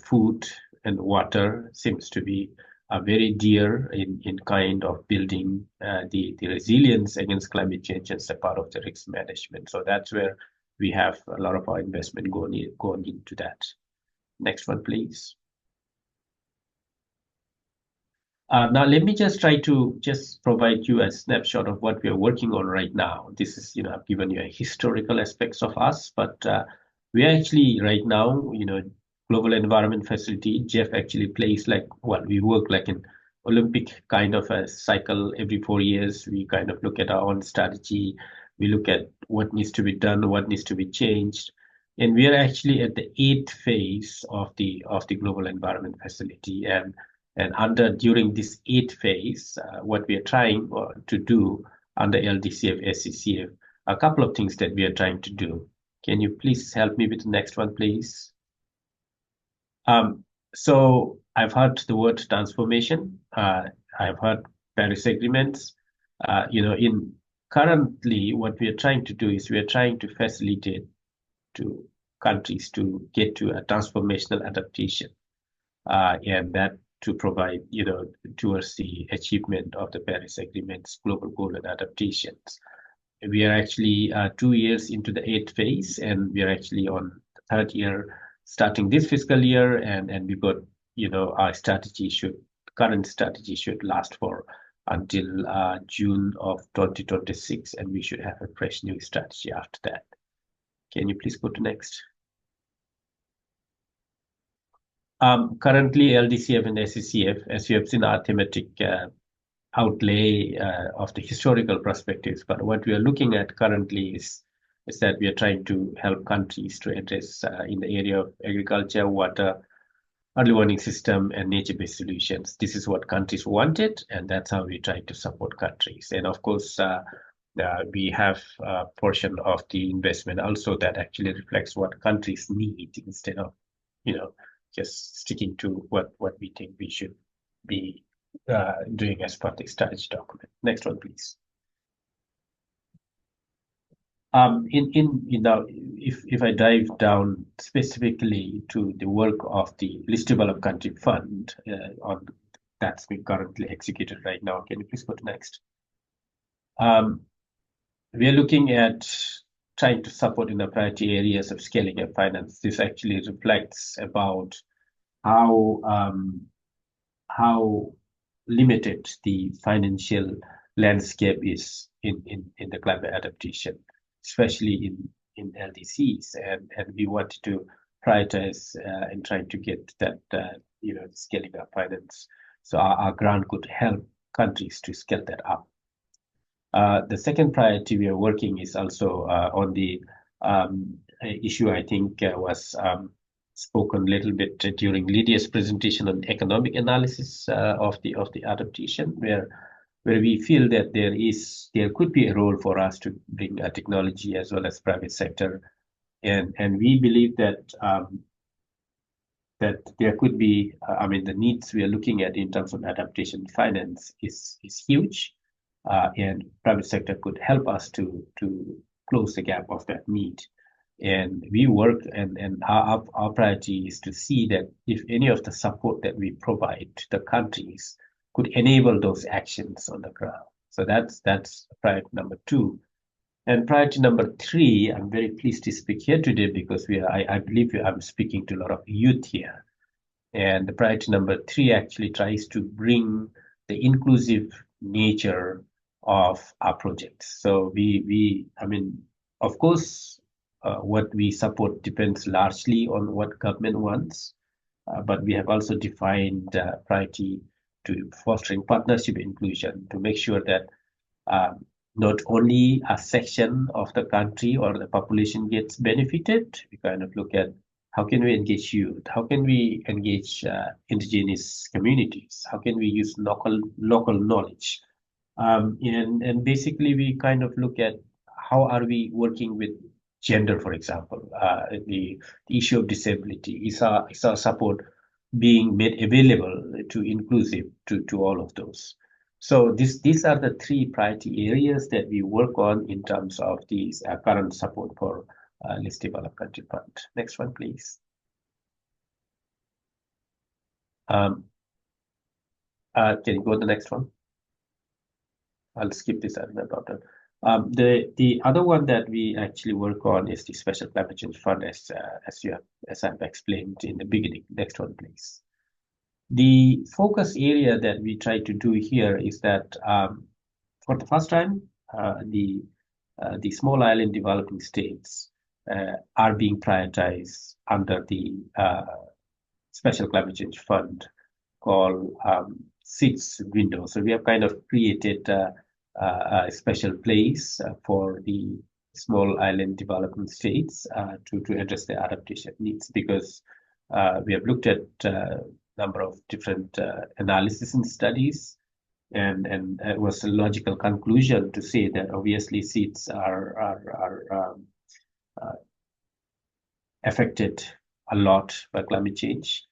food and water seems to be are very dear in kind of building the resilience against climate change as a part of the risk management. So that's where we have a lot of our investment going into that. Next one, please. Now, let me just try to just provide you a snapshot of what we are working on right now. This is, I've given you a historical aspects of us, but we are actually right now, Global Environment Facility, Jeff actually plays like, well, we work like an Olympic kind of a cycle every 4 years. We kind of look at our own strategy. We look at what needs to be done, what needs to be changed. And we are actually at the 8th phase of the Global Environment Facility. And during this 8th phase, what we are trying to do under LDCF, SCCF, a couple of things that we are trying to do. Can you please help me with the next one, please? So I've heard the word transformation. I've heard Paris agreements. In currently, what we are trying to do is we are trying to facilitate to countries to get to a transformational adaptation, and that to provide, towards the achievement of the Paris Agreement's global goal and adaptations. We are actually 2 years into the 8th phase, and we are actually on the 3rd year starting this fiscal year, and we got, our current strategy should last for until June of 2026, and we should have a fresh new strategy after that. Can you please go to next? Currently, LDCF and SCCF, as you have seen, are thematic outlay of the historical perspectives. But what we are looking at currently is that we are trying to help countries to address in the area of agriculture, water, early warning system, and nature-based solutions. This is what countries wanted, and that's how we try to support countries. And of course, we have a portion of the investment also that actually reflects what countries need instead of, just sticking to what we think we should be doing as part of the strategy document. Next one, please. If I dive down specifically to the work of the Least Developed Country Fund on that's being currently executed right now, can you please go to next? We are looking at trying to support in the priority areas of scaling up finance. This actually reflects about how limited the financial landscape is in the climate adaptation, especially in LDCs, and we wanted to prioritize and trying to get that scaling up finance. So our grant could help countries to scale that up. The second priority we are working is also on the issue I think was spoken a little bit during Lydia's presentation on economic analysis of the adaptation, where we feel that there could be a role for us to bring a technology as well as private sector, and we believe that that there could be, the needs we are looking at in terms of adaptation finance is huge, and private sector could help us to close the gap of that need. And we work, and our priority is to see that if any of the support that we provide to the countries could enable those actions on the ground. So that's priority number 2. And priority number 3, I'm very pleased to speak here today because I believe I'm speaking to a lot of youth here. And the priority number 3 actually tries to bring the inclusive nature of our projects. So of course, what we support depends largely on what government wants, but we have also defined priority to fostering partnership inclusion to make sure that not only a section of the country or the population gets benefited. We kind of look at how can we engage youth, how can we engage indigenous communities, how can we use local knowledge, and basically we kind of look at how are we working with gender, for example, the issue of disability. Is our support being made available to inclusive to all of those? So these are the 3 priority areas that we work on in terms of these current support for Least Developed Country Fund. Next one, please. Can you go to the next one? I'll skip this at the bottom. The other one that we actually work on is the Special Climate Change Fund, as I've explained in the beginning. Next one, please. The focus area that we try to do here is that for the first time, the small island developing states are being prioritized under the Special Climate Change Fund called SIDS window. So we have kind of created a special place for the small island developing states to address their adaptation needs, because we have looked at a number of different analysis and studies, and it was a logical conclusion to say that obviously seeds are affected a lot by climate change,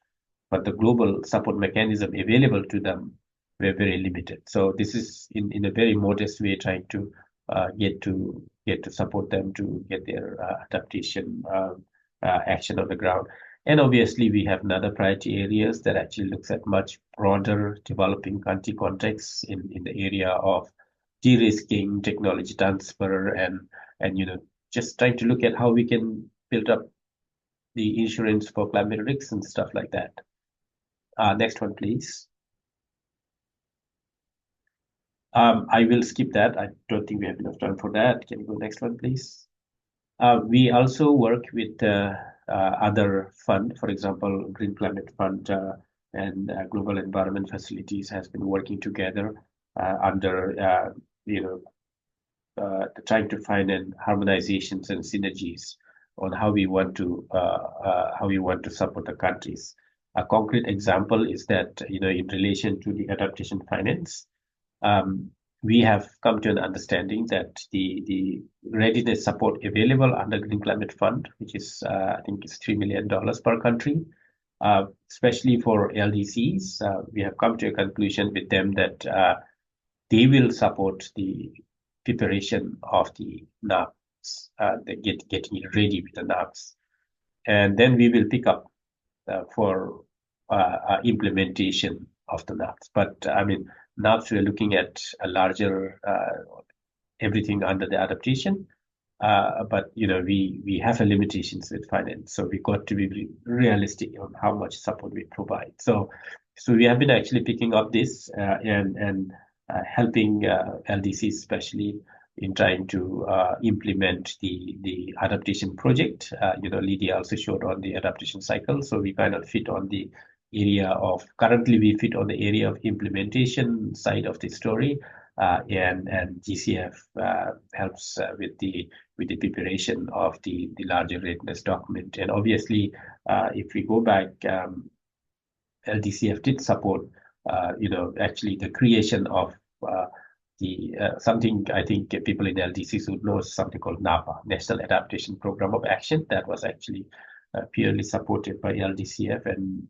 but the global support mechanism available to them were very limited. So this is in a very modest way trying to get to support them to get their adaptation action on the ground. And obviously, we have another priority areas that actually looks at much broader developing country contexts in the area of de-risking, technology transfer, and just trying to look at how we can build up the insurance for climate risks and stuff like that. Next one, please. I will skip that. I don't think we have enough time for that. Can you go next one, please? We also work with other fund, for example, Green Climate Fund and Global Environment Facilities has been working together under trying to find harmonizations and synergies on how we want to support the countries. A concrete example is that in relation to the adaptation finance, we have come to an understanding that the readiness support available under Green Climate Fund, which is I think is $3 million per country, especially for LDCs, we have come to a conclusion with them that they will support the preparation of the NAPs, getting ready with the NAPs, and then we will pick up for implementation of the NAPs. But I mean, NAPs, we're looking at a larger everything under the adaptation, but we have limitations with finance, so we got to be realistic on how much support we provide. So we have been actually picking up this and helping LDCs, especially in trying to implement the adaptation project. Lydia also showed on the adaptation cycle, so we kind of fit on the area of currently we fit on the area of implementation side of the story, and GCF helps with the preparation of the larger readiness document. And obviously, if we go back, LDCF did support actually the creation of something I think people in LDCs would know, something called NAPA, National Adaptation Program of Action, that was actually purely supported by LDCF, and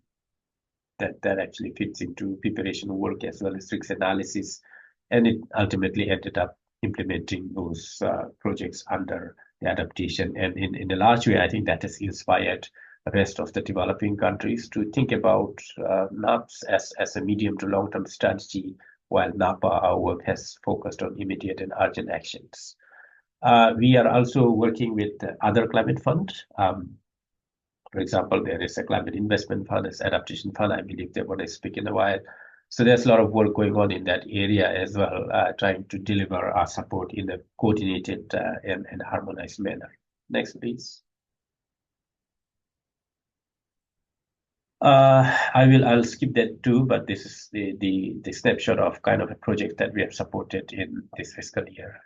that actually fits into preparation work as well as risk analysis, and it ultimately ended up implementing those projects under the adaptation. And in a large way, I think that has inspired the rest of the developing countries to think about NAPs as a medium to long-term strategy, while NAPA, our work, has focused on immediate and urgent actions. We are also working with other climate funds. For example, there is a climate investment fund, there's adaptation fund. I believe they're going to speak in a while. So there's a lot of work going on in that area as well, trying to deliver our support in a coordinated and harmonized manner. Next, please. I'll skip that too, but this is the snapshot of kind of a project that we have supported in this fiscal year.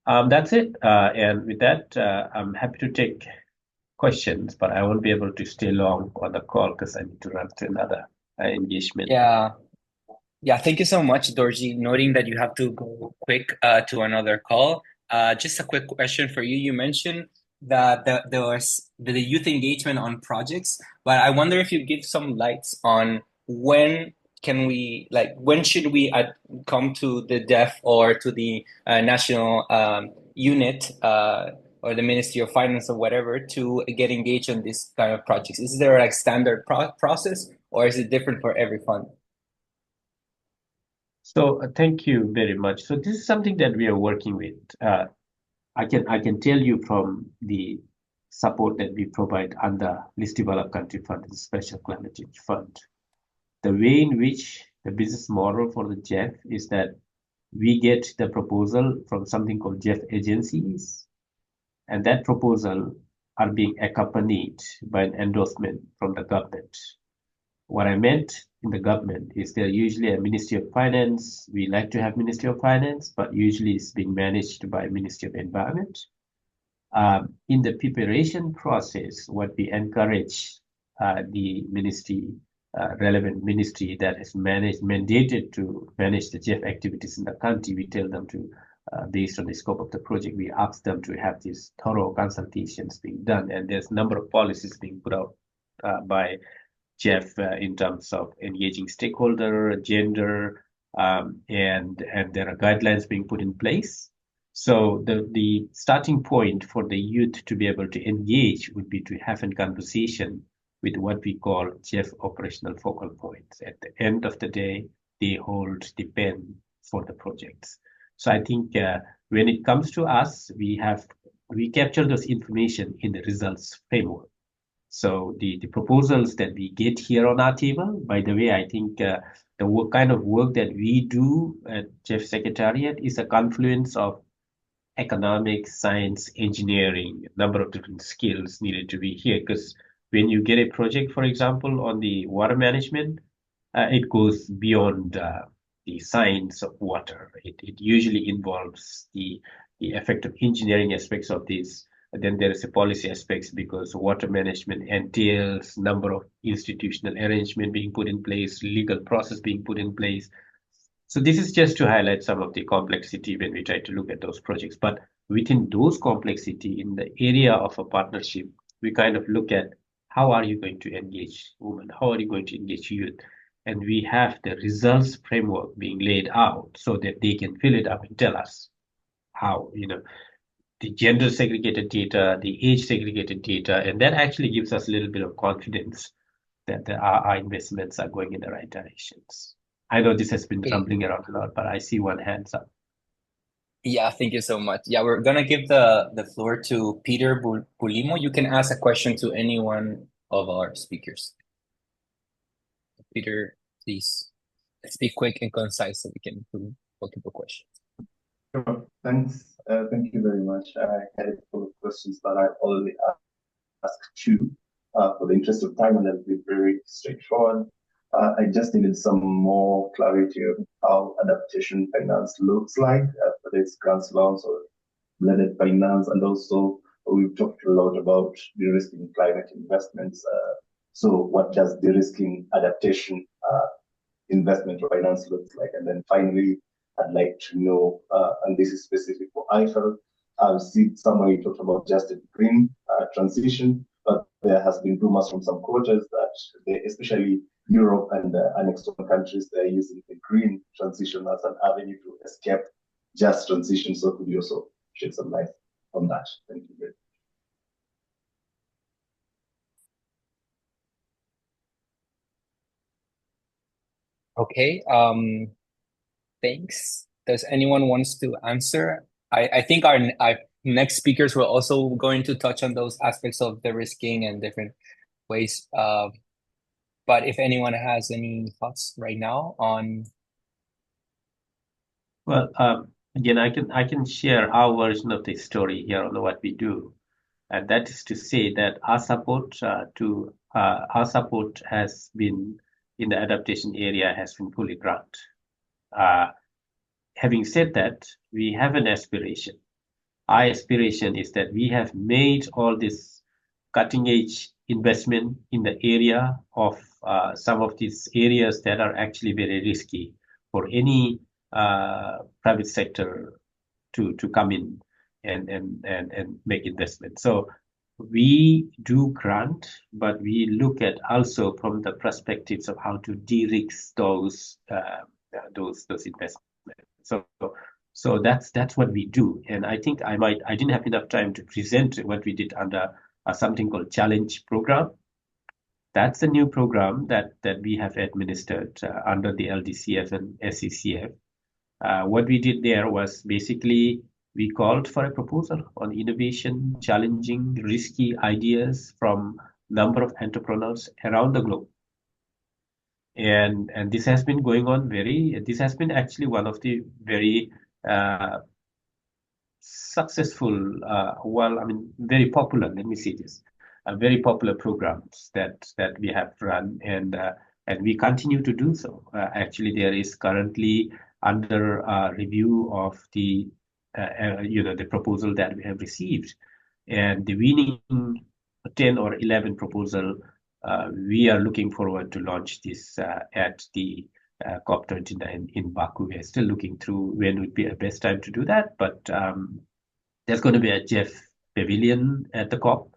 That's it. And with that, I'm happy to take questions, but I won't be able to stay long on the call because I need to run to another engagement. Yeah, thank you so much, Dorji. Noting that you have to go quick to another call. Just a quick question for you. You mentioned that there was the youth engagement on projects, but I wonder if you give some lights on when should we come to the DEF or to the national unit or the Ministry of Finance or whatever to get engaged on this kind of projects? Is there like standard process, or is it different for every fund? So thank you very much. So this is something that we are working with. I can tell you from the support that we provide under Least Developed Country Fund, the Special Climate Change Fund. The way in which the business model for the JEF is that we get the proposal from something called JEF agencies, and that proposal are being accompanied by an endorsement from the government. What I meant in the government is there usually a Ministry of Finance. We like to have Ministry of Finance, but usually it's being managed by Ministry of Environment. In the preparation process, what we encourage the ministry, relevant ministry that is mandated to manage the JEF activities in the country, we tell them to, based on the scope of the project, we ask them to have these thorough consultations being done. And there's a number of policies being put out by JEF in terms of engaging stakeholder, gender, and there are guidelines being put in place. So the starting point for the youth to be able to engage would be to have a conversation with what we call JEF operational focal points. At the end of the day, they hold the pen for the projects. So I think when it comes to us, we capture those information in the results framework. So the proposals that we get here on our table, by the way, I think the kind of work that we do at JEF Secretariat is a confluence of economics, science, engineering, a number of different skills needed to be here. Because when you get a project, for example, on the water management, it goes beyond the science of water. It usually involves the effective engineering aspects of this. And then there is a policy aspects because water management entails number of institutional arrangement being put in place, legal process being put in place. So this is just to highlight some of the complexity when we try to look at those projects. But within those complexity in the area of a partnership, we kind of look at how are you going to engage women? How are you going to engage youth? And we have the results framework being laid out so that they can fill it up and tell us how, the gender segregated data, the age segregated data, and that actually gives us a little bit of confidence that our investments are going in the right directions. I know this has been rumbling around a lot, but I see one hands up. Yeah, thank you so much. Yeah, we're gonna give the floor to Peter Bulimo. You can ask a question to any one of our speakers. Peter, please speak quick and concise so we can do multiple questions. Sure. Thanks. Thank you very much. I had a couple of questions, but I already asked two. For the interest of time, and I'll be very straightforward. I just needed some more clarity on how adaptation finance looks like, whether it's grants, loans, or blended finance, and also we've talked a lot about de-risking climate investments. So what does de-risking adaptation investment finance looks like? And then finally, I'd like to know, and this is specific for IFL, I've seen somewhere you talked about just a green transition, but there has been rumors from some quarters that they, especially Europe and annexed countries, they're using the green transition as an avenue to escape just transition. So could you also shed some light on that? Thank you very much. Okay, thanks. Does anyone wants to answer? I think our next speakers were also going to touch on those aspects of the risking and different ways. But if anyone has any thoughts right now on. Well, again, I can share our version of the story here on what we do, and that is to say that our support has been in the adaptation area has been fully grant. Having said that, we have an aspiration. Our aspiration is that we have made all this cutting edge investment in the area of some of these areas that are actually very risky for any private sector to come in and make investment. So we do grant, but we look at also from the perspectives of how to de-risk those investments. So that's what we do. And I think I didn't have enough time to present what we did under something called challenge program. That's a new program that we have administered under the LDCF and SECF. What we did there was basically we called for a proposal on innovation, challenging, risky ideas from number of entrepreneurs around the globe. And this has been going on this has been actually one of the very successful, very popular, let me say this, very popular programs that we have run, and we continue to do so. Actually, there is currently under review of the the proposal that we have received, and the winning 10 or 11 proposal. We are looking forward to launch this at the COP29 in Baku. We are still looking through when would be a best time to do that, but there's going to be a Jeff Pavilion at the COP,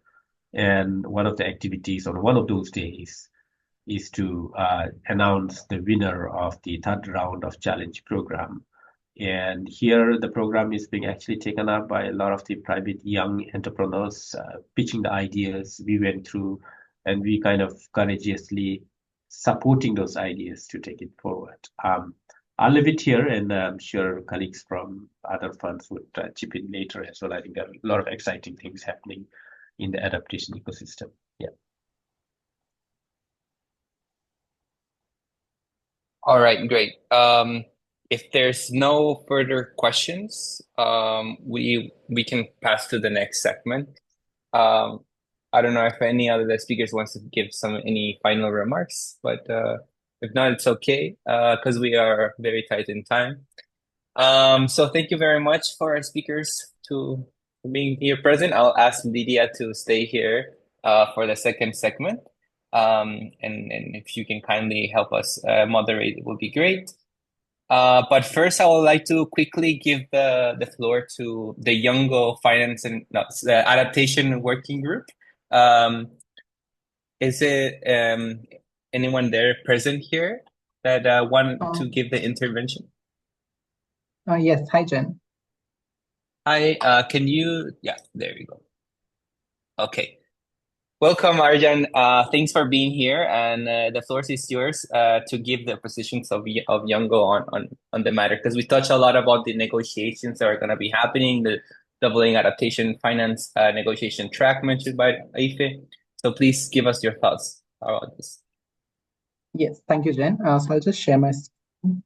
and one of the activities on one of those days is to announce the winner of the third round of challenge program. And here the program is being actually taken up by a lot of the private young entrepreneurs pitching the ideas we went through, and we kind of courageously supporting those ideas to take it forward. I'll leave it here, and I'm sure colleagues from other funds would chip in later as well. I think there are a lot of exciting things happening in the adaptation ecosystem. Yeah. All right, great. If there's no further questions, we can pass to the next segment. I don't know if any other speakers wants to give any final remarks, but if not, it's okay, because we are very tight in time. So thank you very much for our speakers to being here present. I'll ask Lydia to stay here for the second segment. And if you can kindly help us moderate, it would be great. But first, I would like to quickly give the floor to the Youngo Finance and the Adaptation Working Group. Is it anyone there present here that want to give the intervention? Yes. Hi, Jen. Hi, can you? Yeah, there you go. Okay. Welcome, Arjan. Thanks for being here, and the floor is yours to give the positions of Youngo on the matter, because we touched a lot about the negotiations that are going to be happening, the doubling adaptation finance negotiation track mentioned by Aife. So please give us your thoughts about this. Yes, thank you, Jen. So I'll just share my screen.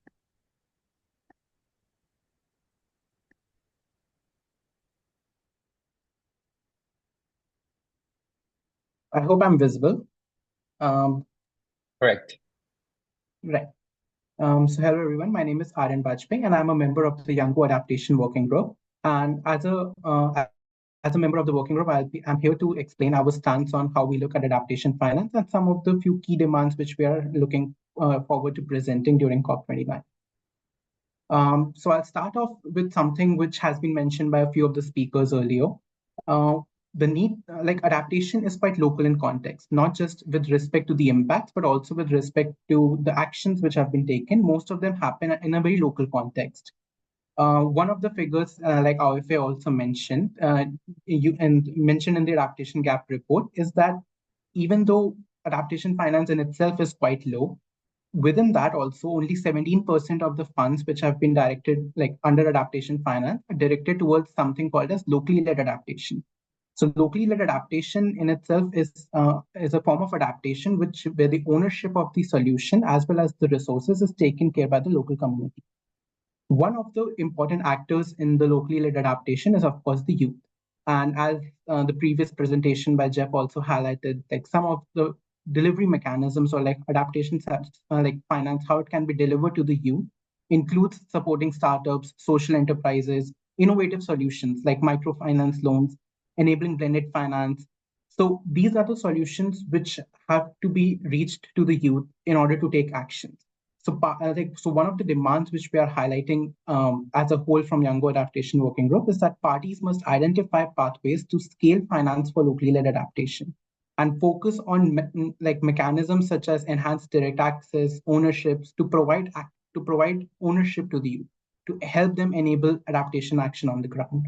I hope I'm visible. Correct. Right. So hello, everyone. My name is Aryan Bajpayee, and I'm a member of the Youngo Adaptation Working Group. And as a member of the working group, I'm here to explain our stance on how we look at adaptation finance and some of the few key demands which we are looking forward to presenting during COP29. So I'll start off with something which has been mentioned by a few of the speakers earlier. The need, adaptation is quite local in context, not just with respect to the impacts, but also with respect to the actions which have been taken. Most of them happen in a very local context. One of the figures, like Aoife also mentioned, mentioned in the adaptation gap report, is that even though adaptation finance in itself is quite low, within that also only 17% of the funds which have been directed, like under adaptation finance, are directed towards something called as locally led adaptation. So locally led adaptation in itself is a form of adaptation where the ownership of the solution as well as the resources is taken care by the local community. One of the important actors in the locally led adaptation is, of course, the youth. And as the previous presentation by Jeff also highlighted, like some of the delivery mechanisms or like adaptation like finance, how it can be delivered to the youth includes supporting startups, social enterprises, innovative solutions like microfinance loans, enabling blended finance. So these are the solutions which have to be reached to the youth in order to take actions. So one of the demands which we are highlighting as a whole from Youngo Adaptation Working Group is that parties must identify pathways to scale finance for locally led adaptation and focus on mechanisms such as enhanced direct access, ownerships to provide ownership to the youth to help them enable adaptation action on the ground.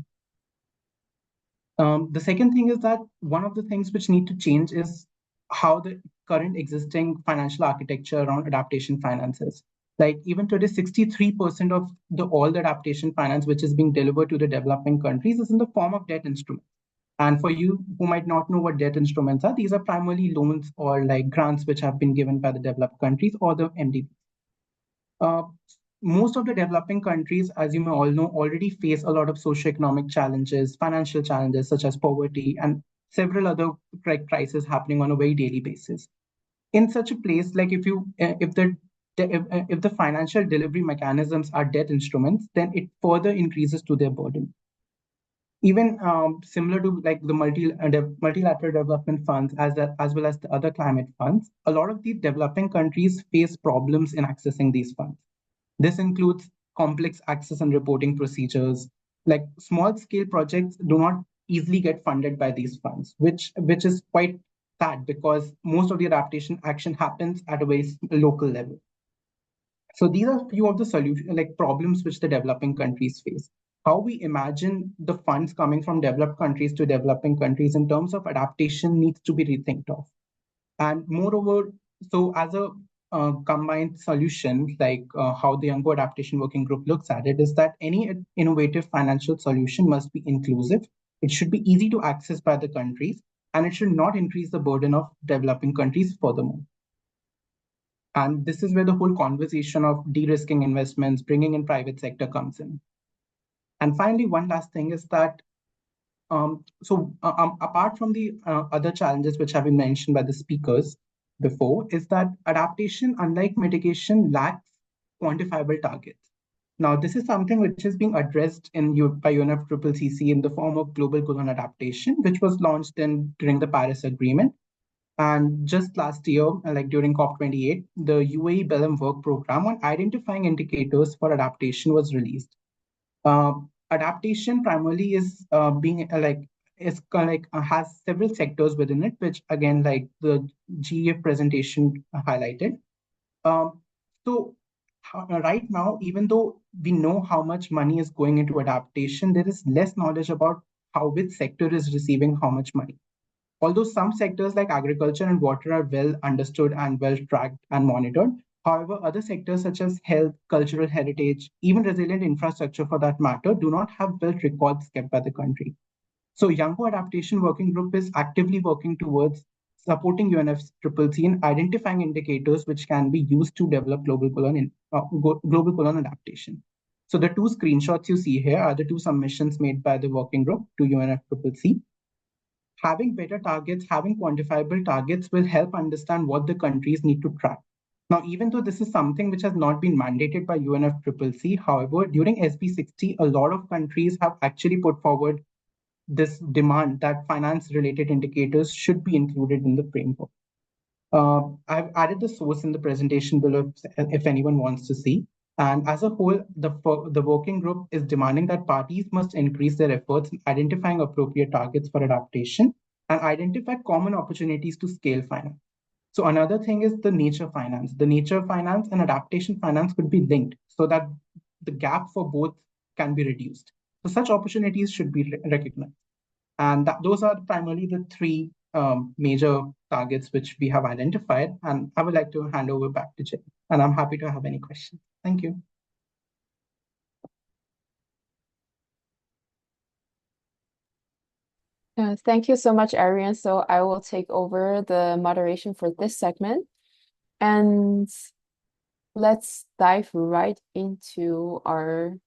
The second thing is that one of the things which need to change is how the current existing financial architecture around adaptation finance is. Like even today, 63% of all the adaptation finance which is being delivered to the developing countries is in the form of debt instruments. And for you who might not know what debt instruments are, these are primarily loans or like grants which have been given by the developed countries or the MDB. Most of the developing countries, as you may all know, already face a lot of socioeconomic challenges, financial challenges such as poverty, and several other crises happening on a very daily basis. In such a place, like if the financial delivery mechanisms are debt instruments, then it further increases to their burden. Even similar to like the multilateral development funds as well as the other climate funds, a lot of these developing countries face problems in accessing these funds. This includes complex access and reporting procedures. Like small scale projects do not easily get funded by these funds, which is quite sad because most of the adaptation action happens at a very local level. So these are a few of the solution like problems which the developing countries face. How we imagine the funds coming from developed countries to developing countries in terms of adaptation needs to be rethink of. And moreover, so as a combined solution, like how the Young Adaptation Working Group looks at it, is that any innovative financial solution must be inclusive. It should be easy to access by the countries, and it should not increase the burden of developing countries furthermore. And this is where the whole conversation of de-risking investments, bringing in private sector comes in. And finally, one last thing is that apart from the other challenges which have been mentioned by the speakers before, is that adaptation, unlike mitigation, lacks quantifiable targets. Now, this is something which is being addressed by UNFCCC in the form of Global Goal on Adaptation, which was launched during the Paris Agreement. And just last year, like during COP28, the UAE Belém work program on identifying indicators for adaptation was released. Adaptation primarily is has several sectors within it, which again, like the GEF presentation highlighted. So right now, even though we know how much money is going into adaptation, there is less knowledge about how which sector is receiving how much money. Although some sectors like agriculture and water are well understood and well tracked and monitored, however, other sectors such as health, cultural heritage, even resilient infrastructure for that matter, do not have built records kept by the country. So Yango Adaptation Working Group is actively working towards supporting UNFCCC in identifying indicators which can be used to develop global goal on adaptation. So the two screenshots you see here are the two submissions made by the working group to UNFCCC. Having better targets, having quantifiable targets will help understand what the countries need to track. Now, even though this is something which has not been mandated by UNFCCC, however, during SB60, a lot of countries have actually put forward this demand that finance-related indicators should be included in the framework. I've added the source in the presentation below if anyone wants to see. And as a whole, the working group is demanding that parties must increase their efforts in identifying appropriate targets for adaptation and identify common opportunities to scale finance. So another thing is the nature finance. The nature finance and adaptation finance could be linked so that the gap for both can be reduced. So such opportunities should be recognized. And those are primarily the three major targets which we have identified. And I would like to hand over back to Jay. And I'm happy to have any questions. Thank you. Thank you so much, Arian. So I will take over the moderation for this segment. And let's dive right into our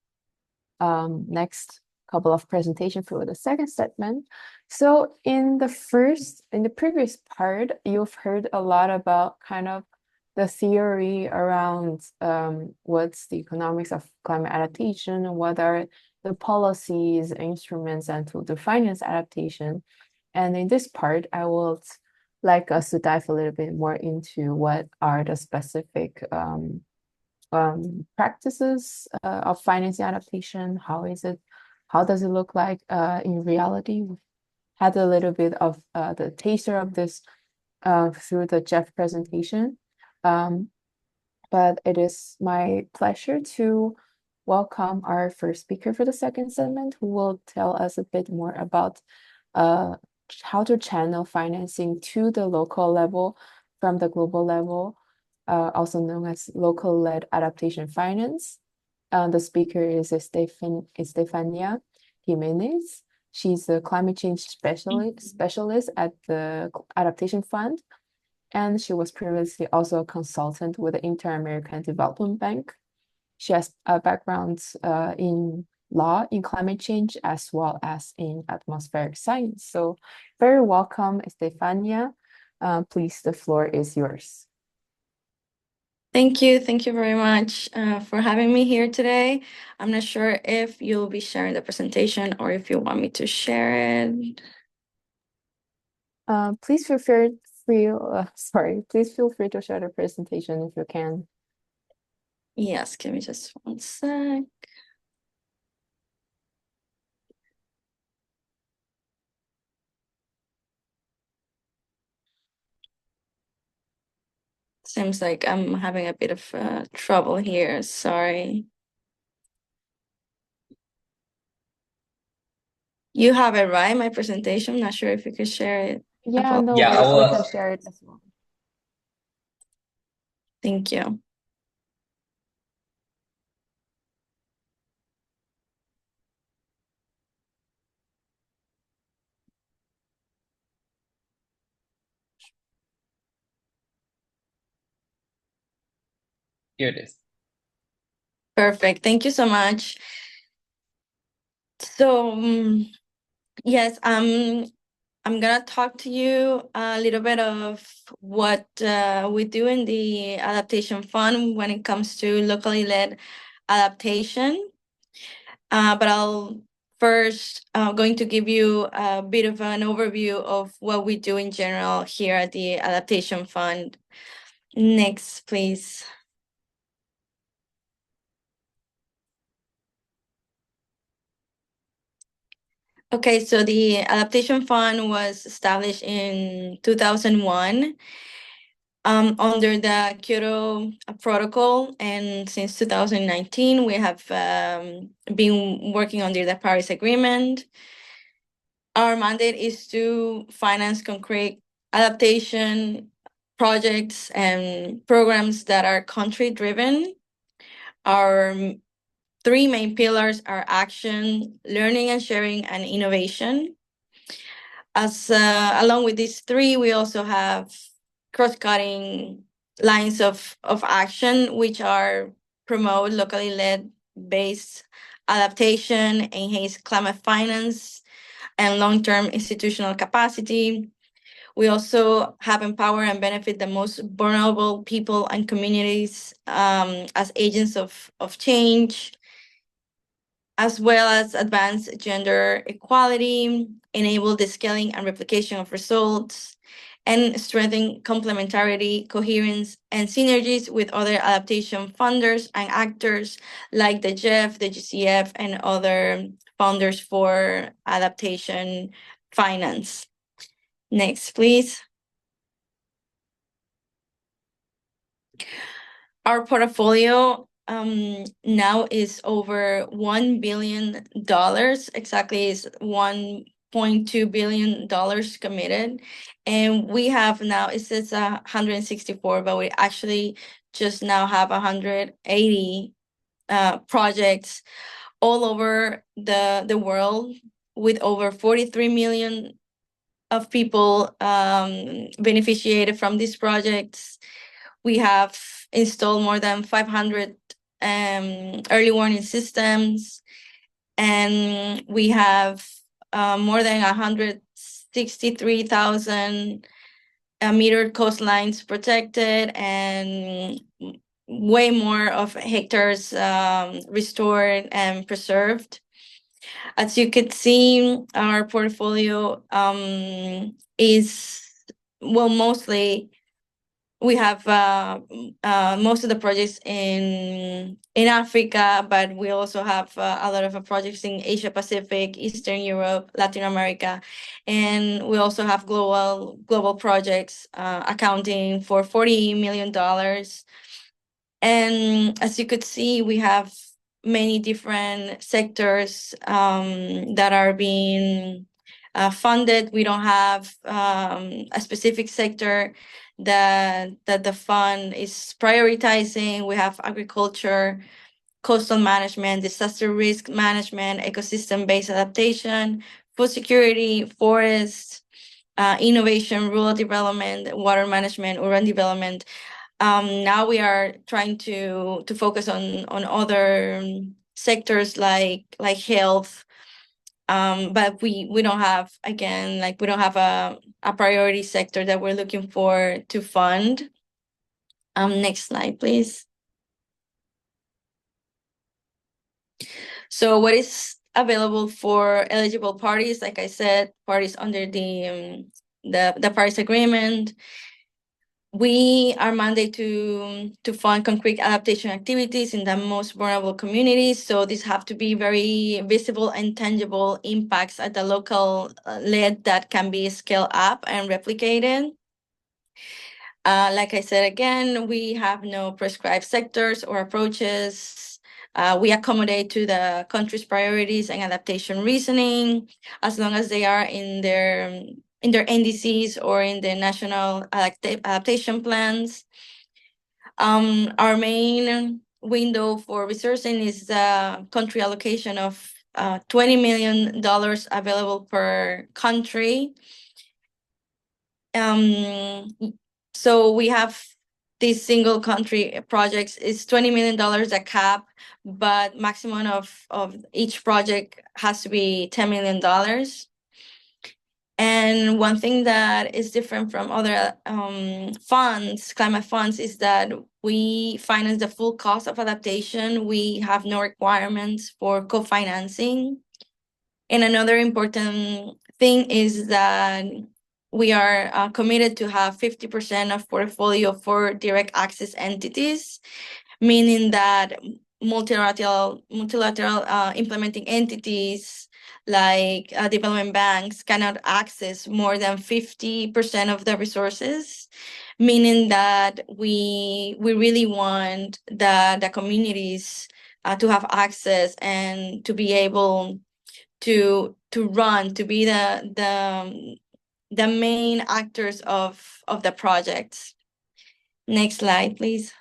next couple of presentations for the second segment. So in the previous part, you've heard a lot about kind of the theory around what's the economics of climate adaptation and what are the policies, instruments, and tools to finance adaptation. And in this part, I would like us to dive a little bit more into what are the specific practices of financing adaptation. How does it look like in reality? We had a little bit of the taster of this through the Jeff presentation. But it is my pleasure to welcome our first speaker for the second segment, who will tell us a bit more about how to channel financing to the local level from the global level, also known as local-led adaptation finance. The speaker is Estefania Jimenez. She's a climate change specialist at the Adaptation Fund, and she was previously also a consultant with the Inter-American Development Bank. She has a background in law, in climate change, as well as in atmospheric science. So very welcome, Estefania. Please, the floor is yours. Thank you. Thank you very much for having me here today. I'm not sure if you'll be sharing the presentation or if you want me to share it. Please feel free to share the presentation if you can. Yes, give me just one sec. Seems like I'm having a bit of trouble here. Sorry. You have it, right? My presentation. Not sure if you could share it. Yeah, no Yeah, I worries. We can will. share it as well. Thank you. Here it is. Perfect. Thank you so much. So, yes, I'm gonna talk to you a little bit of what we do in the Adaptation Fund when it comes to locally led adaptation. But I'll first going to give you a bit of an overview of what we do in general here at the Adaptation Fund. Next, please. Okay, so the Adaptation Fund was established in 2001 under the Kyoto Protocol, and since 2019 we have been working under the Paris Agreement. Our mandate is to finance concrete adaptation projects and programs that are country-driven. Our three main pillars are action, learning and sharing, and innovation. As along with these three, we also have cross-cutting lines of action, which are promote locally led based adaptation, enhance climate finance, and long-term institutional capacity. We also have empower and benefit the most vulnerable people and communities as agents of change, as well as advance gender equality, enable the scaling and replication of results, and strengthen complementarity, coherence, and synergies with other adaptation funders and actors like the GEF, the GCF, and other funders for adaptation finance. Next, please. Our portfolio now is over $1 billion. Exactly, is $1.2 billion committed. And we have now, it says 164, but we actually just now have 180 projects all over the world, with over 43 million of people beneficiated from these projects. We have installed more than 500 early warning systems, and we have more than 163,000 metered coastlines protected, and way more of hectares restored and preserved. As you could see, our portfolio is, well, mostly we have most of the projects in Africa, but we also have a lot of projects in Asia Pacific, Eastern Europe, Latin America, and we also have global projects accounting for $40 million. And as you could see, we have many different sectors that are being funded. We don't have a specific sector that the fund is prioritizing. We have agriculture, coastal management, disaster risk management, ecosystem-based adaptation, food security, forests, innovation, rural development, water management, urban development. Now we are trying to focus on other sectors like health, but we don't have, again, like we don't have a priority sector that we're looking for to fund. Next slide, please. So what is available for eligible parties? Like I said, parties under the Paris Agreement. We are mandated to fund concrete adaptation activities in the most vulnerable communities. So these have to be very visible and tangible impacts at the local lead that can be scaled up and replicated. Like I said, again, we have no prescribed sectors or approaches. We accommodate to the country's priorities and adaptation reasoning, as long as they are in their NDCs or in the national adaptation plans. Our main window for resourcing is the country allocation of $20 million available per country. So we have these single country projects is $20 million a cap, but maximum of each project has to be $10 million. And one thing that is different from other funds, climate funds, is that we finance the full cost of adaptation. We have no requirements for co-financing. And another important thing is that we are committed to have 50% of portfolio for direct access entities, meaning that multilateral implementing entities like development banks cannot access more than 50% of the resources, meaning that we really want the communities to have access and to be able to be the main actors of the projects. Next slide, please.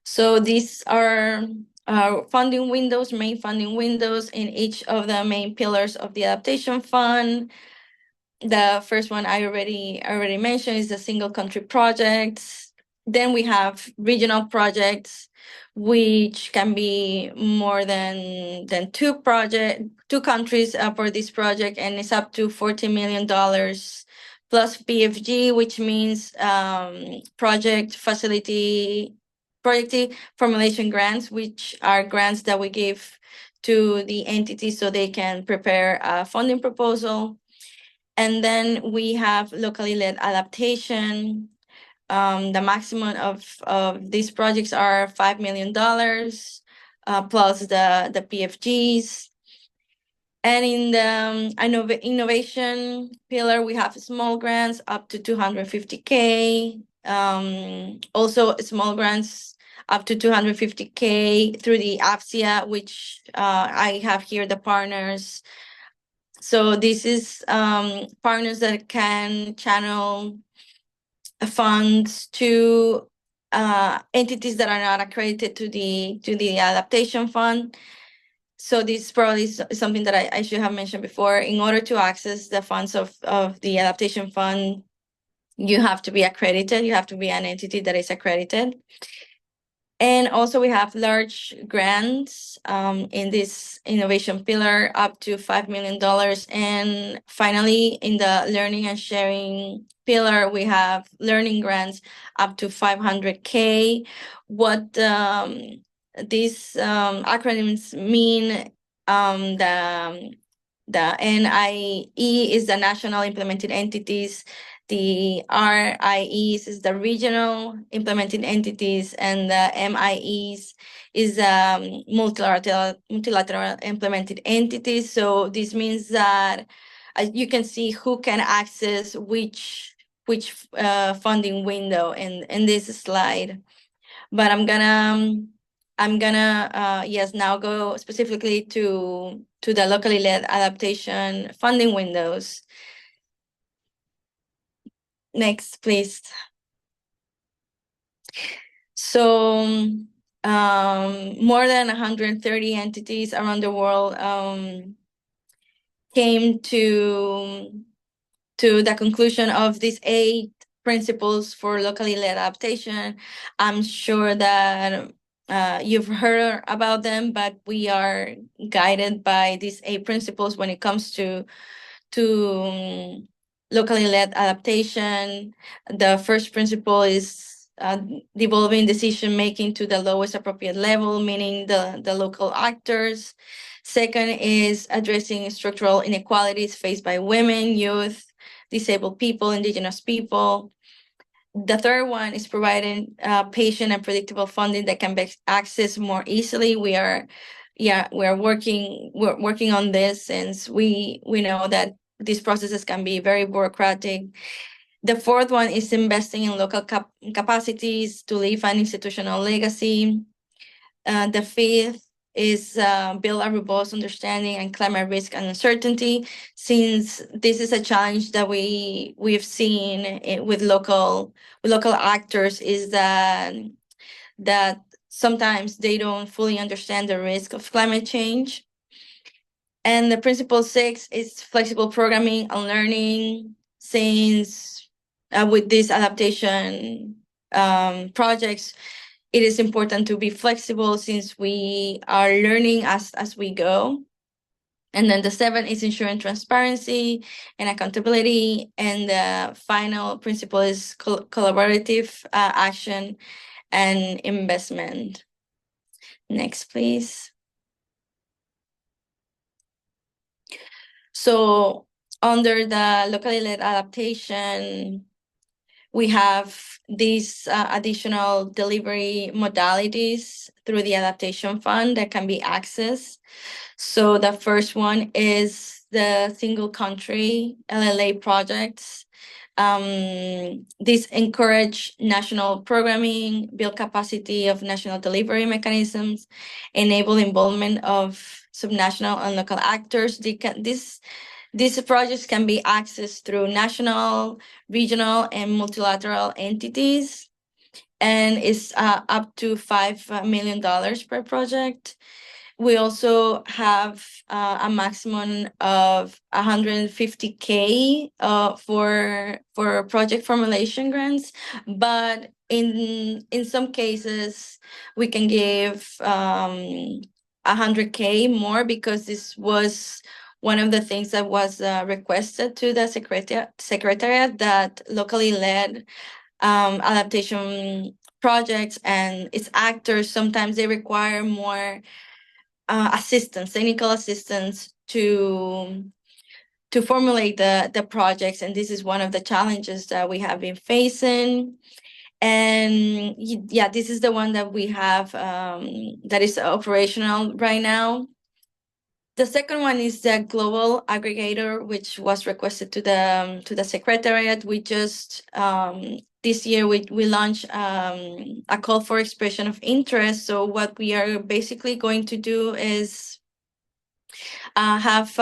So these are funding windows, main funding windows in each of the main pillars of the adaptation fund. The first one I already mentioned is the single country projects. Then we have regional projects, which can be more than two countries for this project, and it's up to $40 million plus PFG, which means project formulation grants, which are grants that we give to the entity so they can prepare a funding proposal. And then we have locally led adaptation. The maximum of these projects are $5 million plus the PFGs. And in the innovation pillar, we have small grants up to 250K. Also small grants up to 250K through the AFSIA, which I have here the partners. So this is partners that can channel funds to entities that are not accredited to the adaptation fund. So this probably is something that I should have mentioned before. In order to access the funds of the adaptation fund, you have to be accredited. You have to be an entity that is accredited. And also we have large grants in this innovation pillar up to $5 million. And finally, in the learning and sharing pillar, we have learning grants up to 500K. What these acronyms mean, the NIE is the National Implementing Entities, the RIEs is the regional implementing entities, and the MIEs is multilateral implementing entities. So this means that you can see who can access which funding window in this slide. But I'm gonna I'm gonna now go specifically to the locally led adaptation funding windows. Next, please. So more than 130 entities around the world came to the conclusion of these 8 principles for locally led adaptation. I'm sure that you've heard about them, but we are guided by these 8 principles when it comes to locally led adaptation. The first principle is devolving decision making to the lowest appropriate level, meaning the local actors. Second is addressing structural inequalities faced by women, youth, disabled people, indigenous people. The third one is providing patient and predictable funding that can be accessed more easily. We're working on this, since we know that these processes can be very bureaucratic. The fourth one is investing in local capacities to leave an institutional legacy. The fifth is build a robust understanding and climate risk and uncertainty, since this is a challenge that we've seen with local actors, is that sometimes they don't fully understand the risk of climate change. And the principle 6 is flexible programming and learning, since with these adaptation projects, it is important to be flexible, since we are learning as we go. And then the 7 is ensuring transparency and accountability. And the final principle is collaborative action and investment. Next, please. So under the locally led adaptation, we have these additional delivery modalities through the Adaptation Fund that can be accessed. So the first one is the single country LLA projects. These encourage national programming, build capacity of national delivery mechanisms, enable involvement of subnational and local actors. These projects can be accessed through national, regional, and multilateral entities, and is up to $5 million per project. We also have a maximum of 150K for project formulation grants, but in some cases we can give 100K more, because this was one of the things that was requested to the secretariat, that locally led adaptation projects and its actors, sometimes they require more assistance, technical assistance to formulate the projects, and this is one of the challenges that we have been facing. And yeah, this is the one that we have that is operational right now. The second one is the global aggregator, which was requested to the secretariat. We just this year we launched a call for expression of interest. So what we are basically going to do is have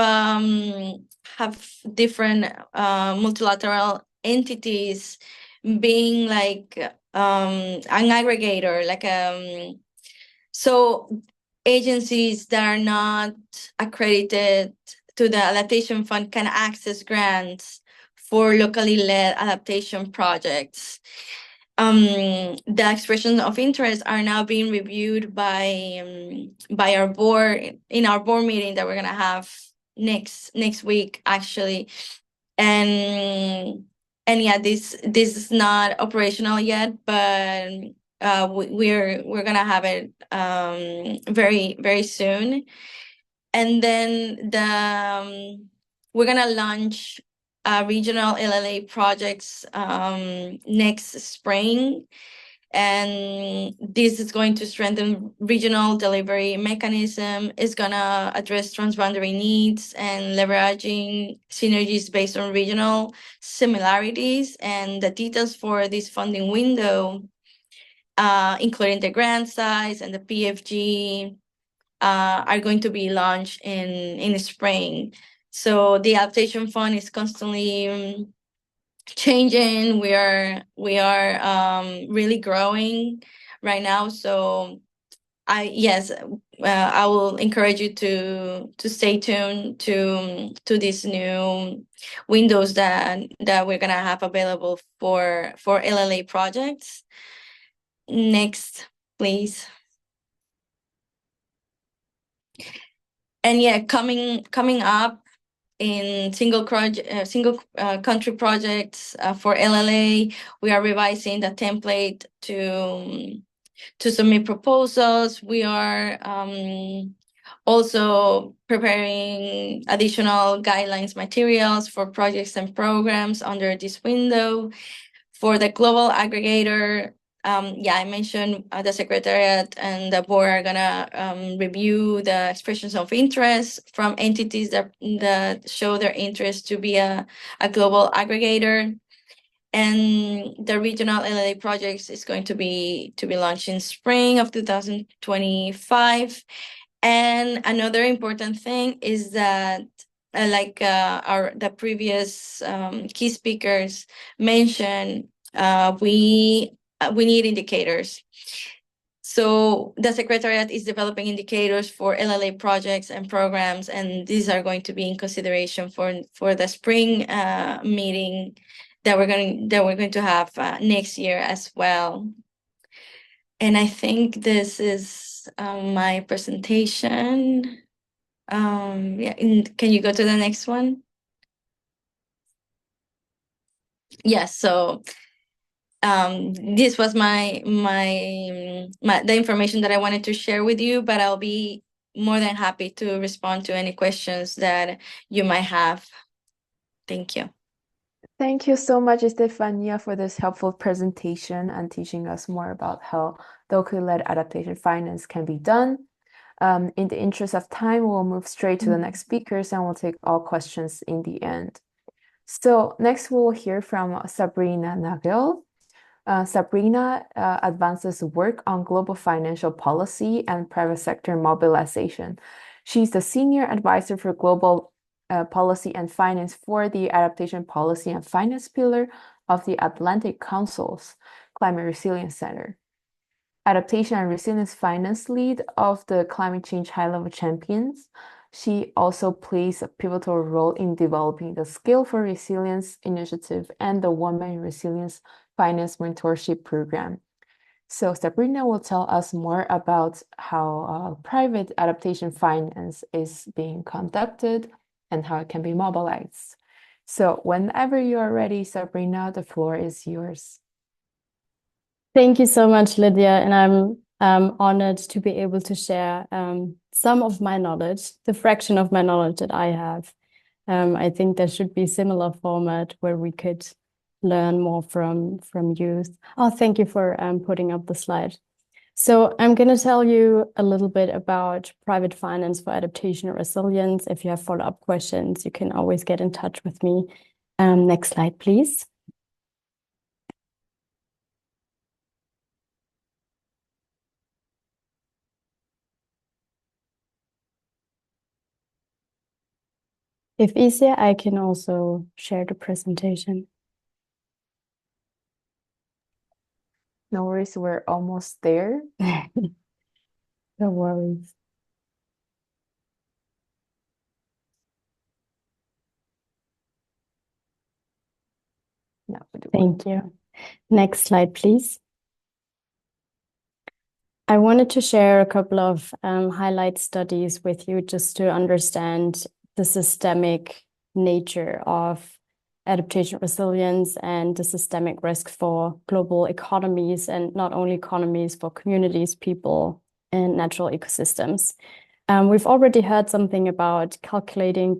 different multilateral entities being like an aggregator, like so agencies that are not accredited to the Adaptation Fund can access grants for locally led adaptation projects. The expressions of interest are now being reviewed by our board, in our board meeting that we're gonna have next week, actually. And yeah, this is not operational yet, but we're gonna have it very, very soon. And then we're gonna launch regional LLA projects next spring, and this is going to strengthen regional delivery mechanism. It's gonna address transboundary needs and leveraging synergies based on regional similarities. And the details for this funding window including the grant size and the PFG, are going to be launched in spring. So the adaptation fund is constantly changing. We are really growing right now. So I will encourage you to stay tuned to these new windows that we're gonna have available for LLA projects. Next, please. And yeah, coming up in single country projects for LLA, we are revising the template to submit proposals. We are also preparing additional guidelines materials for projects and programs under this window. For the global aggregator, I mentioned the Secretariat and the board are gonna review the expressions of interest from entities that show their interest to be a global aggregator. And the regional LLA projects is going to be launched in spring of 2025. And another important thing is that the previous key speakers mentioned, we need indicators. So the Secretariat is developing indicators for LLA projects and programs, and these are going to be in consideration for the spring meeting that we're going to have next year as well. And I think this is my presentation. Can you go to the next one? Yes. So this was the information that I wanted to share with you, but I'll be more than happy to respond to any questions that you might have. Thank you. Thank you so much, Estefania, for this helpful presentation and teaching us more about how locally-led adaptation finance can be done. In the interest of time, we'll move straight to the next speakers and we'll take all questions in the end. So next we'll hear from Sabrina Nagel. Sabrina advances work on global financial policy and private sector mobilization. She's the senior advisor for global policy and finance for the Adaptation Policy and Finance pillar of the Atlantic Council's Climate Resilience Center. Adaptation and Resilience Finance lead of the Climate Change High-Level Champions. She also plays a pivotal role in developing the Scale for Resilience initiative and the Women Resilience Finance Mentorship Program. So Sabrina will tell us more about how private adaptation finance is being conducted and how it can be mobilized. So whenever you are ready, Sabrina, the floor is yours. Thank you so much, Lydia, and I'm honored to be able to share some of my knowledge, the fraction of my knowledge that I have. I think there should be a similar format where we could learn more from youth. Oh, thank you for putting up the slide. So I'm going to tell you a little bit about private finance for adaptation and resilience. If you have follow-up questions, you can always get in touch with me. Next slide, please. If easier, I can also share the presentation. No worries, we're almost there. No worries. No, we do. Thank you. Next slide, please. I wanted to share a couple of highlight studies with you just to understand the systemic nature of adaptation resilience and the systemic risk for global economies, and not only economies, for communities, people, and natural ecosystems. We've already heard something about calculating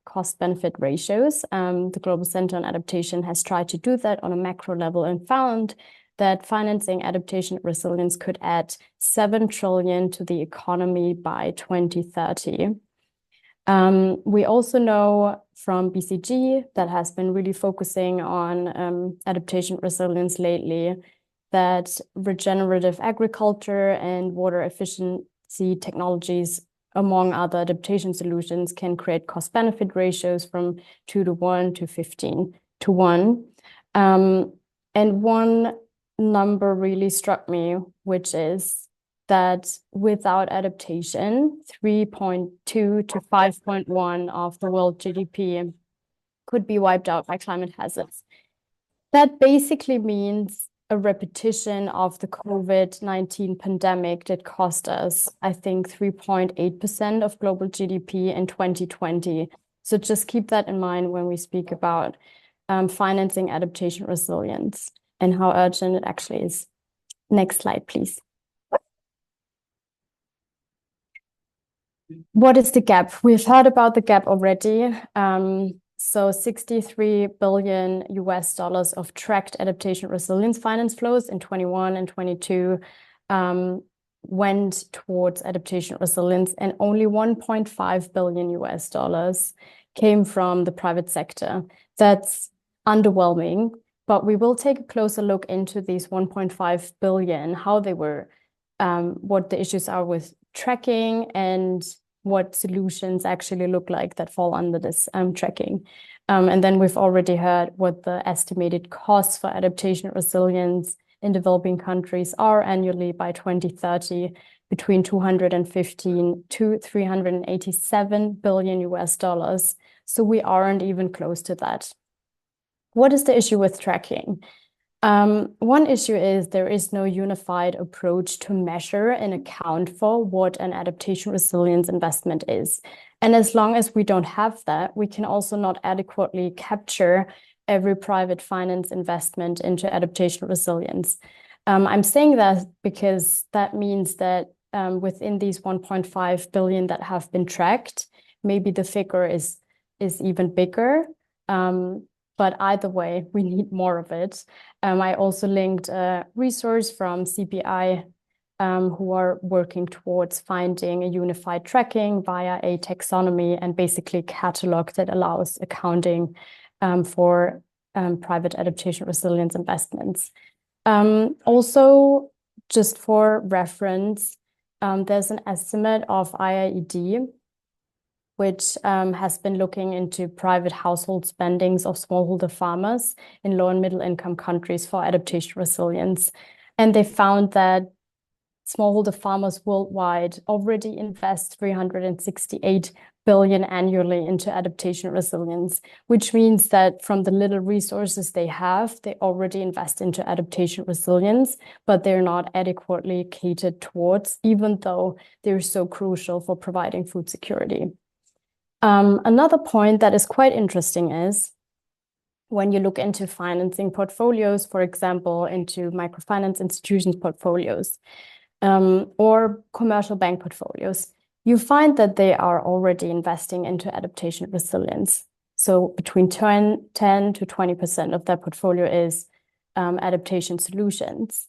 cost-benefit ratios. The Global Center on Adaptation has tried to do that on a macro level and found that financing adaptation resilience could add 7 trillion to the economy by 2030. We also know from BCG that has been really focusing on adaptation resilience lately that regenerative agriculture and water efficiency technologies, among other adaptation solutions, can create cost-benefit ratios from 2:1 to 15:1. And one number really struck me, which is that without adaptation, 3.2 to 5.1 of the world GDP could be wiped out by climate hazards. That basically means a repetition of the COVID-19 pandemic that cost us, I think, 3.8% of global GDP in 2020. So just keep that in mind when we speak about financing adaptation resilience and how urgent it actually is. Next slide, please. What is the gap? We've heard about the gap already. So 63 billion US dollars of tracked adaptation resilience finance flows in 21 and 22 went towards adaptation resilience, and only 1.5 billion US dollars came from the private sector. That's underwhelming, but we will take a closer look into these 1.5 billion, how they were, what the issues are with tracking and what solutions actually look like that fall under this tracking. And then we've already heard what the estimated costs for adaptation resilience in developing countries are annually by 2030, between 215 to 387 billion US dollars. So we aren't even close to that. What is the issue with tracking? One issue is there is no unified approach to measure and account for what an adaptation resilience investment is. And as long as we don't have that, we can also not adequately capture every private finance investment into adaptation resilience. I'm saying that because that means that within these 1.5 billion that have been tracked, maybe the figure is even bigger. But either way, we need more of it. I also linked a resource from CPI, who are working towards finding a unified tracking via a taxonomy and basically catalog that allows accounting for private adaptation resilience investments. Also, just for reference, there's an estimate of IIED, which has been looking into private household spendings of smallholder farmers in low and middle income countries for adaptation resilience. And they found that smallholder farmers worldwide already invest 368 billion annually into adaptation resilience, which means that from the little resources they have, they already invest into adaptation resilience, but they're not adequately catered towards, even though they're so crucial for providing food security. Another point that is quite interesting is when you look into financing portfolios, for example, into microfinance institutions portfolios or commercial bank portfolios, you find that they are already investing into adaptation resilience. So between 10 to 20% of their portfolio is adaptation solutions.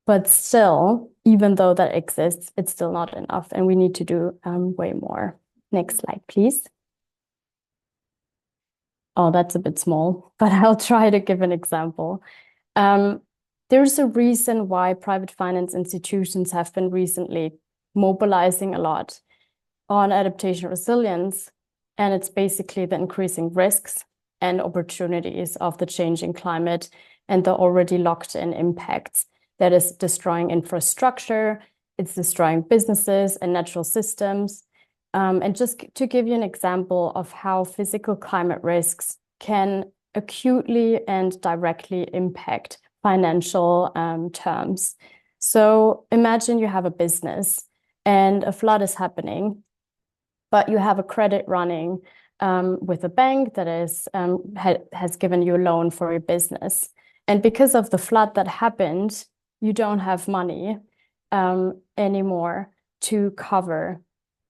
But still, even though that exists, it's still not enough, and we need to do way more. Next slide, please. Oh, that's a bit small, but I'll try to give an example. There's a reason why private finance institutions have been recently mobilizing a lot on adaptation resilience, and it's basically the increasing risks and opportunities of the changing climate and the already locked-in impacts that is destroying infrastructure, it's destroying businesses and natural systems. And just to give you an example of how physical climate risks can acutely and directly impact financial terms. So imagine you have a business and a flood is happening, but you have a credit running with a bank that is has given you a loan for your business. And because of the flood that happened, you don't have money anymore to cover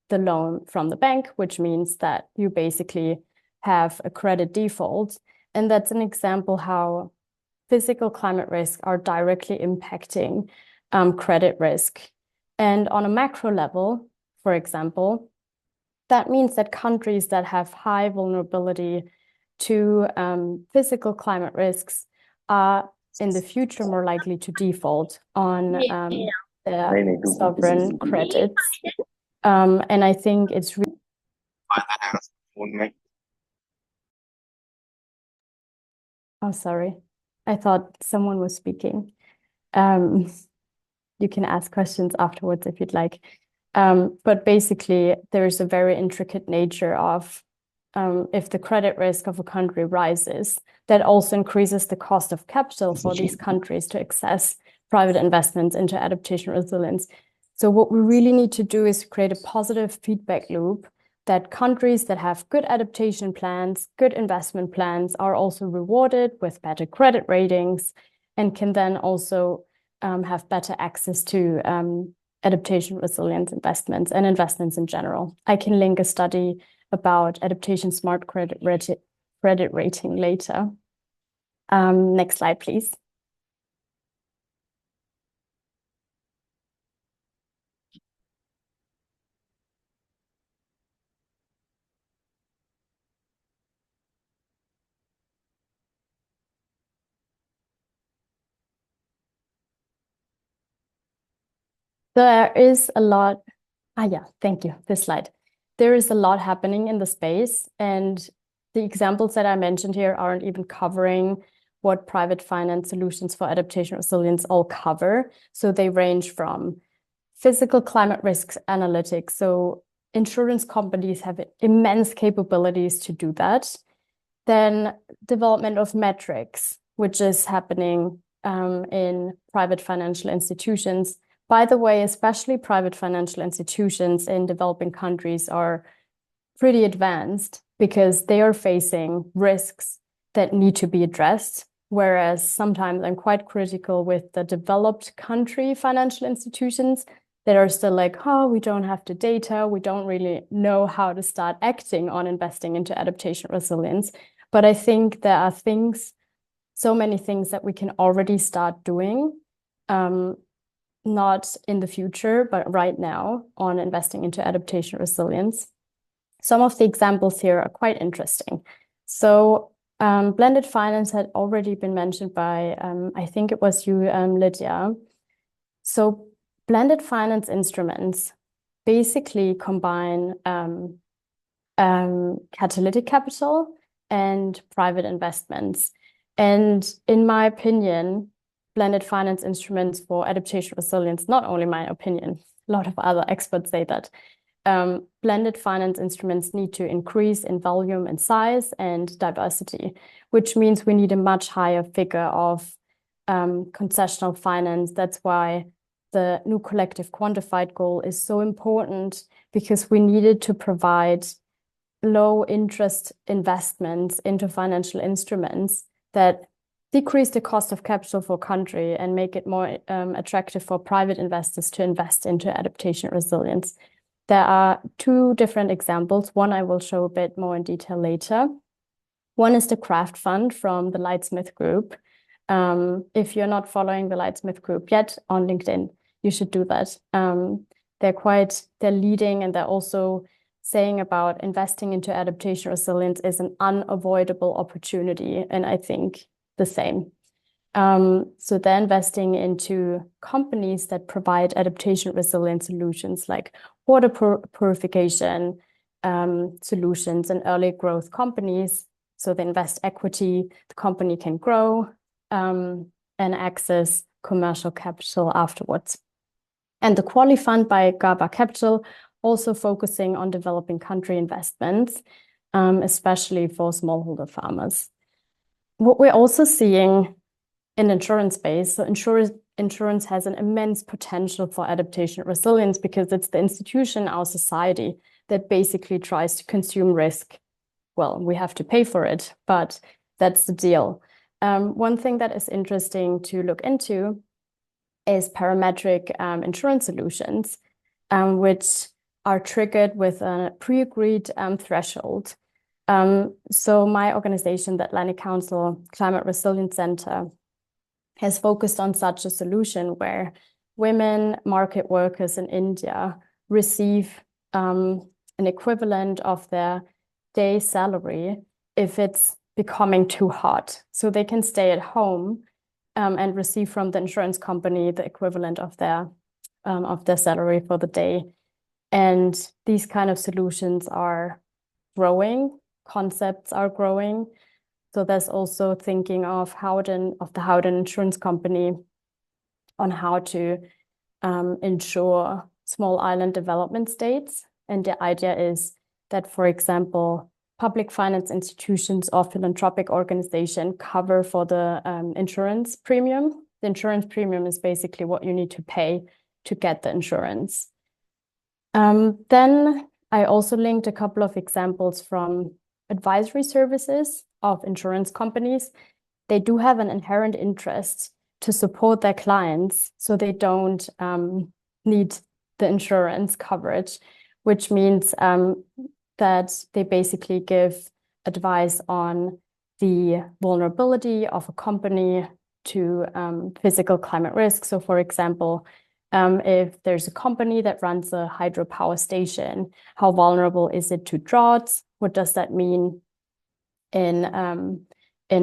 the loan from the bank, which means that you basically have a credit default. And that's an example how physical climate risks are directly impacting credit risk. And on a macro level, for example, that means that countries that have high vulnerability to physical climate risks are in the future more likely to default on their नहीं नहीं तू sovereign credits. And I think it's really phone में oh, sorry. I thought someone was speaking. You can ask questions afterwards if you'd like. But basically, there's a very intricate nature of if the credit risk of a country rises, that also increases the cost of capital for these countries to access private investments into adaptation resilience. So what we really need to do is create a positive feedback loop that countries that have good adaptation plans, good investment plans are also rewarded with better credit ratings and can then also have better access to adaptation resilience investments and investments in general. I can link a study about adaptation smart credit rating later. Next slide, please. There is a lot. Yeah, thank you. This slide. There is a lot happening in the space, and the examples that I mentioned here aren't even covering what private finance solutions for adaptation resilience all cover. So they range from physical climate risks analytics. So insurance companies have immense capabilities to do that. Then development of metrics, which is happening in private financial institutions. By the way, especially private financial institutions in developing countries are pretty advanced because they are facing risks that need to be addressed. Whereas sometimes I'm quite critical with the developed country financial institutions that are still like, oh, we don't have the data. We don't really know how to start acting on investing into adaptation resilience. But I think there are so many things that we can already start doing, not in the future, but right now on investing into adaptation resilience. Some of the examples here are quite interesting. So blended finance had already been mentioned by, I think it was you, Lydia. So blended finance instruments basically combine catalytic capital and private investments. And in my opinion, blended finance instruments for adaptation resilience, not only my opinion, a lot of other experts say that, blended finance instruments need to increase in volume and size and diversity, which means we need a much higher figure of concessional finance. That's why the new collective quantified goal is so important, because we needed to provide low interest investments into financial instruments that decrease the cost of capital for country and make it more attractive for private investors to invest into adaptation resilience. There are two different examples. One I will show a bit more in detail later. One is the Craft Fund from the Lightsmith Group. If you're not following the Lightsmith Group yet on LinkedIn, you should do that. They're leading, and they're also saying about investing into adaptation resilience is an unavoidable opportunity. And I think the same. So they're investing into companies that provide adaptation resilient solutions like water purification solutions and early growth companies. So they invest equity, the company can grow and access commercial capital afterwards. And the Quali Fund by GABA Capital, also focusing on developing country investments, especially for smallholder farmers. What we're also seeing in insurance space, so insurance has an immense potential for adaptation resilience because it's the institution in our society that basically tries to consume risk. Well, we have to pay for it, but that's the deal. One thing that is interesting to look into is parametric insurance solutions, which are triggered with a pre-agreed threshold. So my organization, the Atlantic Council Climate Resilience Center, has focused on such a solution where women market workers in India receive an equivalent of their day salary if it's becoming too hot. So they can stay at home and receive from the insurance company the equivalent of their salary for the day. And these kind of solutions are growing, concepts are growing. So there's also thinking of Howden Insurance Company on how to insure small island development states. And the idea is that, for example, public finance institutions or philanthropic organization cover for the insurance premium. The insurance premium is basically what you need to pay to get the insurance. Then I also linked a couple of examples from advisory services of insurance companies. They do have an inherent interest to support their clients so they don't need the insurance coverage, which means that they basically give advice on the vulnerability of a company to physical climate risk. So, for example, if there's a company that runs a hydropower station, how vulnerable is it to droughts? What does that mean in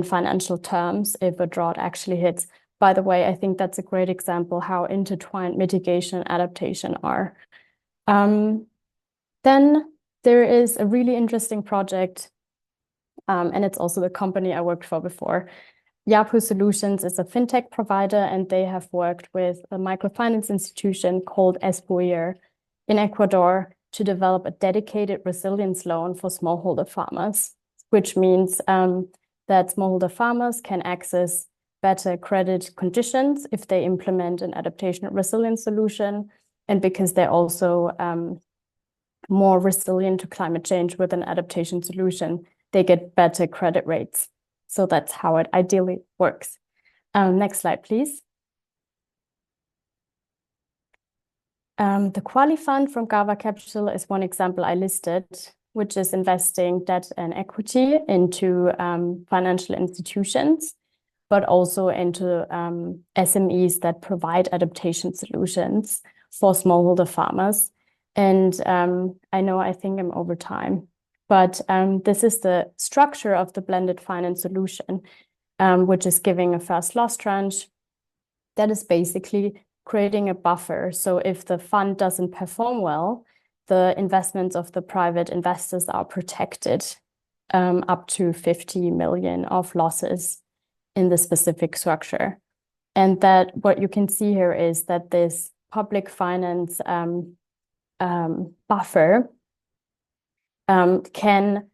financial terms if a drought actually hits? By the way, I think that's a great example how intertwined mitigation and adaptation are. Then there is a really interesting project, and it's also the company I worked for before. Yapu Solutions is a fintech provider, and they have worked with a microfinance institution called Espoir in Ecuador to develop a dedicated resilience loan for smallholder farmers, which means that smallholder farmers can access better credit conditions if they implement an adaptation and resilience solution, and because they're also more resilient to climate change with an adaptation solution, they get better credit rates. So that's how it ideally works. Next slide, please. The Quali Fund from Gava Capital is one example I listed, which is investing debt and equity into financial institutions, but also into SMEs that provide adaptation solutions for smallholder farmers. And I think I'm over time, but this is the structure of the blended finance solution, which is giving a first loss tranche that is basically creating a buffer. So if the fund doesn't perform well, the investments of the private investors are protected up to 50 million of losses in the specific structure. And that what you can see here is that this public finance buffer can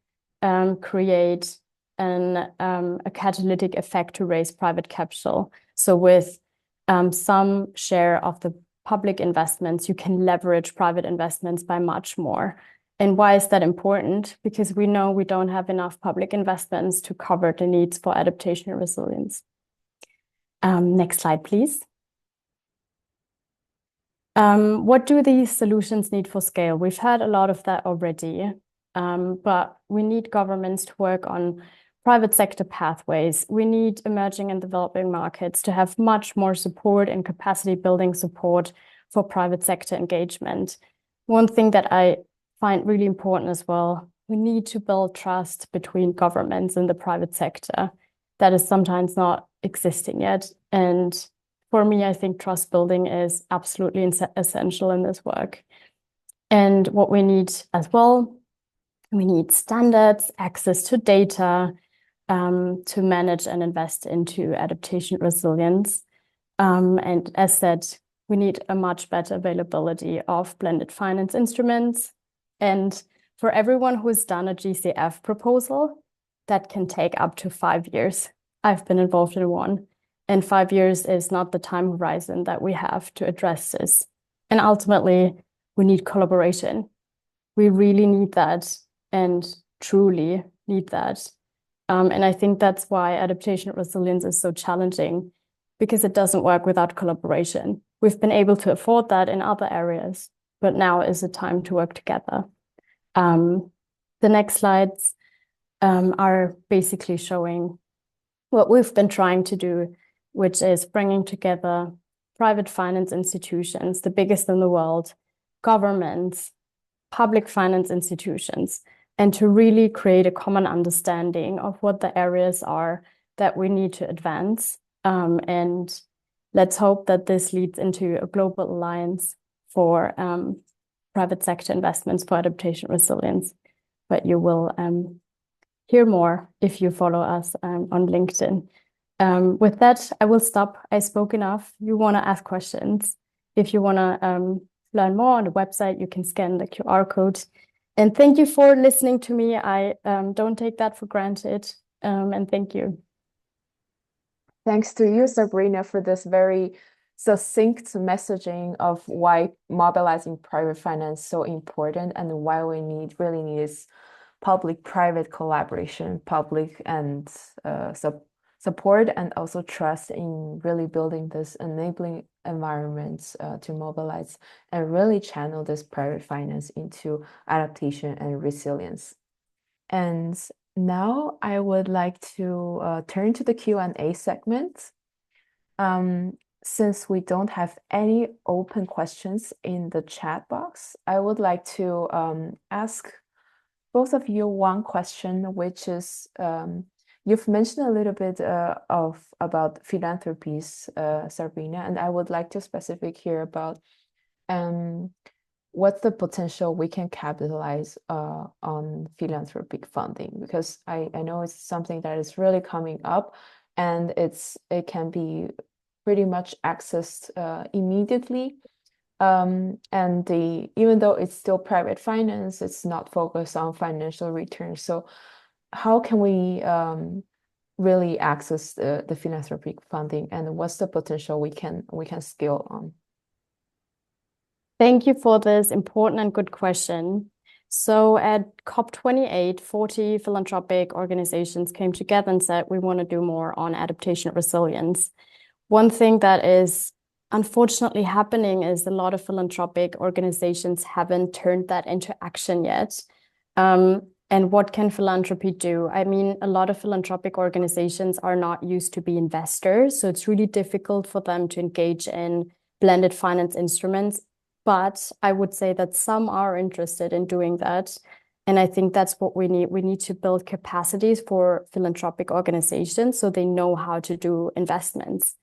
create a catalytic effect to raise private capital. So with some share of the public investments, you can leverage private investments by much more. And why is that important? Because we know we don't have enough public investments to cover the needs for adaptation and resilience. Next slide, please. What do these solutions need for scale? We've had a lot of that already, but we need governments to work on private sector pathways. We need emerging and developing markets to have much more support and capacity building support for private sector engagement. One thing that I find really important as well, we need to build trust between governments and the private sector. That is sometimes not existing yet. And for me, I think trust building is absolutely essential in this work. And what we need as well, we need standards, access to data, to manage and invest into adaptation resilience. And as said, we need a much better availability of blended finance instruments. And for everyone who's done a GCF proposal, that can take up to 5 years. I've been involved in one, and 5 years is not the time horizon that we have to address this. And ultimately, we need collaboration. We really need that and truly need that. And I think that's why adaptation resilience is so challenging, because it doesn't work without collaboration. We've been able to afford that in other areas, but now is the time to work together. The next slides are basically showing what we've been trying to do, which is bringing together private finance institutions, the biggest in the world, governments, public finance institutions, and to really create a common understanding of what the areas are that we need to advance. And let's hope that this leads into a global alliance for private sector investments for adaptation resilience. But you will hear more if you follow us on LinkedIn. With that, I will stop. I spoke enough. You want to ask questions. If you want to learn more on the website, you can scan the QR code. And thank you for listening to me. I don't take that for granted. And thank you. Thanks to you, Sabrina, for this very succinct messaging of why mobilizing private finance is so important and why we really need is public-private collaboration, public and support, and also trust in really building this enabling environments to mobilize and really channel this private finance into adaptation and resilience. And now I would like to turn to the Q&A segment. Since we don't have any open questions in the chat box, I would like to ask both of you one question, which is you've mentioned a little bit about philanthropies, Sabrina, and I would like to specific here about what's the potential we can capitalize on philanthropic funding, because I know it's something that is really coming up, and it can be pretty much accessed immediately. And even though it's still private finance, it's not focused on financial returns. So how can we really access the philanthropic funding, and what's the potential we can scale on? Thank you for this important and good question. So at COP28, 40 philanthropic organizations came together and said, we want to do more on adaptation resilience. One thing that is unfortunately happening is a lot of philanthropic organizations haven't turned that into action yet. And what can philanthropy do? I mean, a lot of philanthropic organizations are not used to be investors, so it's really difficult for them to engage in blended finance instruments. But I would say that some are interested in doing that. And I think that's what we need. We need to build capacities for philanthropic organizations so they know how to do investments.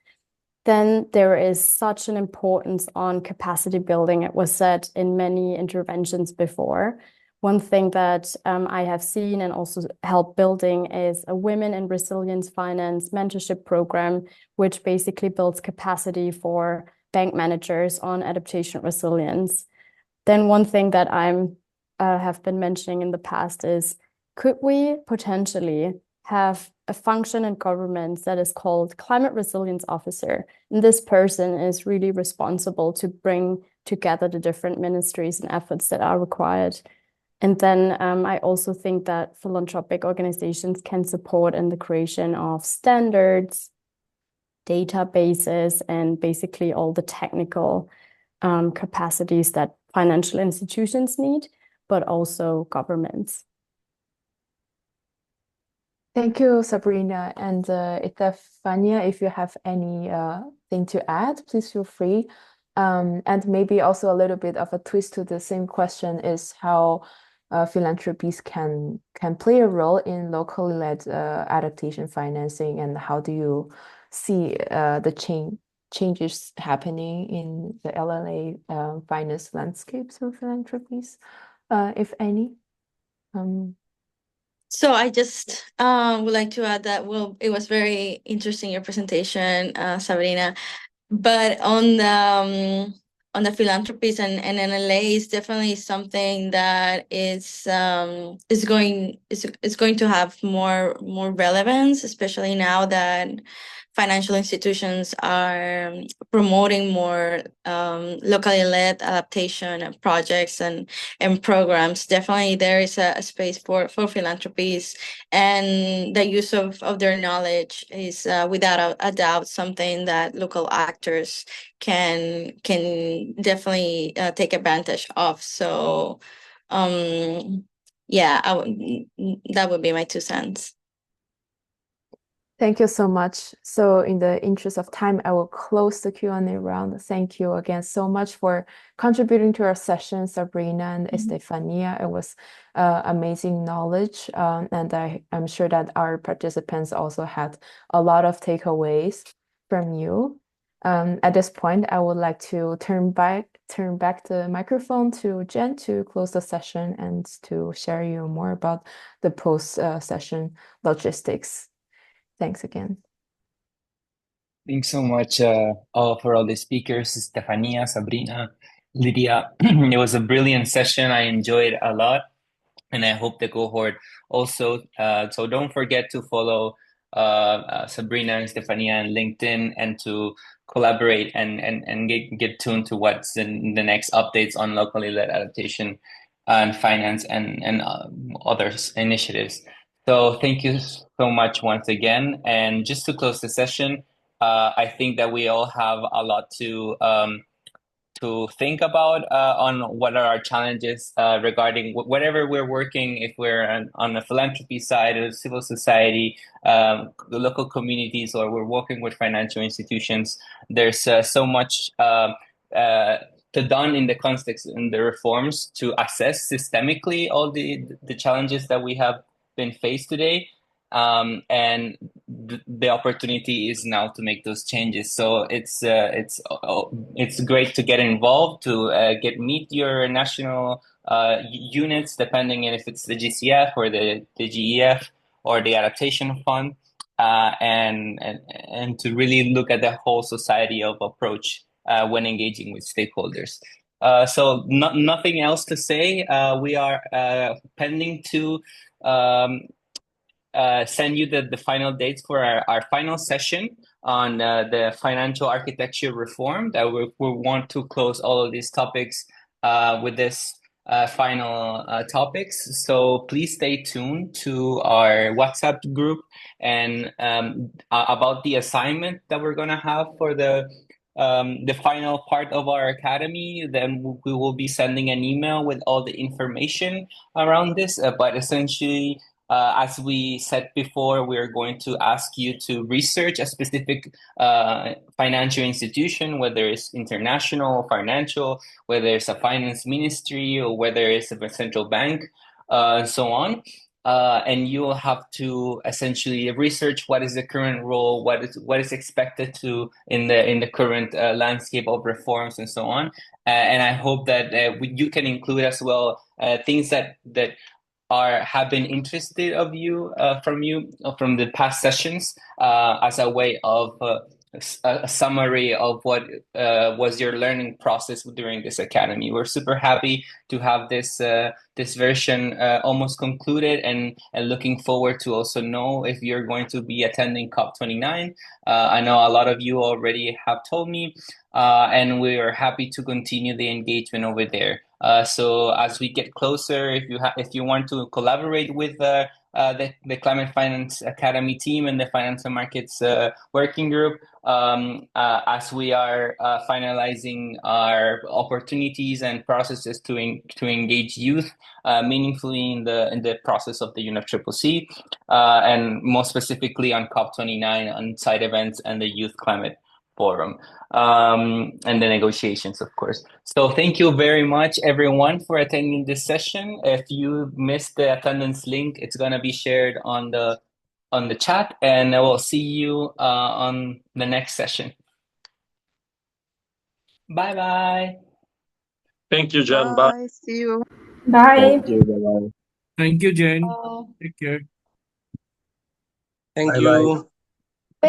Then there is such an importance on capacity building. It was said in many interventions before. One thing that I have seen and also helped building is a Women in Resilience Finance mentorship program, which basically builds capacity for bank managers on adaptation resilience. Then one thing that I'm have been mentioning in the past is, could we potentially have a function in government that is called Climate Resilience Officer? And this person is really responsible to bring together the different ministries and efforts that are required. And then I also think that philanthropic organizations can support in the creation of standards, databases, and basically all the technical capacities that financial institutions need, but also governments. Thank you, Sabrina. And Estefania, if you have any thing to add, please feel free. And maybe also a little bit of a twist to the same question is how philanthropies can play a role in locally led adaptation financing, and how do you see the changes happening in the LLA finance landscapes of philanthropies, if any? So I just would like to add that, well, it was very interesting, your presentation, Sabrina. But on the philanthropies and NLA is definitely something that is going to have more relevance, especially now that financial institutions are promoting more locally led adaptation projects and programs. Definitely there is a space for philanthropies, and the use of their knowledge is without a doubt something that local actors can definitely take advantage of. So yeah, that would be my 2 cents. Thank you so much. So in the interest of time, I will close the Q&A round. Thank you again so much for contributing to our session, Sabrina and Estefania. It was amazing knowledge. And I'm sure that our participants also had a lot of takeaways. from you. At this point, I would like to turn back the microphone to Jen to close the session and to share you more about the post-session logistics. Thanks again. Thanks so much for all the speakers, Stefania, Sabrina, Lydia. It was a brilliant session. I enjoyed a lot, and I hope the cohort also. So don't forget to follow Sabrina and Stefania on LinkedIn and to collaborate and get tuned to what's in the next updates on locally led adaptation and finance and other initiatives. So thank you so much once again. And just to close the session, I think that we all have a lot to think about on what are our challenges regarding whatever we're working, if we're on the philanthropy side of civil society, the local communities, or we're working with financial institutions. There's so much to done in the context in the reforms to assess systemically all the challenges that we have been faced today. And the opportunity is now to make those changes. So it's great to get involved, to meet your national units, depending on if it's the GCF or the GEF or the Adaptation Fund, and to really look at the whole society of approach when engaging with stakeholders. So nothing else to say. We are pending to send you the final dates for our final session on the financial architecture reform, that we want to close all of these topics with this final topics. So please stay tuned to our WhatsApp group and about the assignment that we're going to have for the final part of our academy. Then we will be sending an email with all the information around this, but essentially as we said before, we are going to ask you to research a specific financial institution, whether it's international or financial, whether it's a finance ministry, or whether it's a central bank, and so on. And you will have to essentially research what is the current role, what is expected to in the current landscape of reforms, and so on. And I hope that you can include as well things that have been interested from the past sessions as a way of a summary of what was your learning process during this academy. We're super happy to have this version almost concluded, and looking forward to also know if you're going to be attending COP29. I know a lot of you already have told me, and we are happy to continue the engagement over there. So as we get closer, if you want to collaborate with the Climate Finance Academy team and the Financial Markets Working Group, as we are finalizing our opportunities and processes to engage youth meaningfully in the process of the UNFCCC, and more specifically on COP29, on side events and the Youth Climate Forum, and the negotiations, of course. So thank you very much, everyone, for attending this session. If you missed the attendance link, it's going to be shared on the chat, and I will see you on the next session. Bye bye. Thank you, Jen. Bye. Bye. See you. Bye. Thank you. Bye-bye. Thank you, Jen. Take care. Thank Bye-bye. you.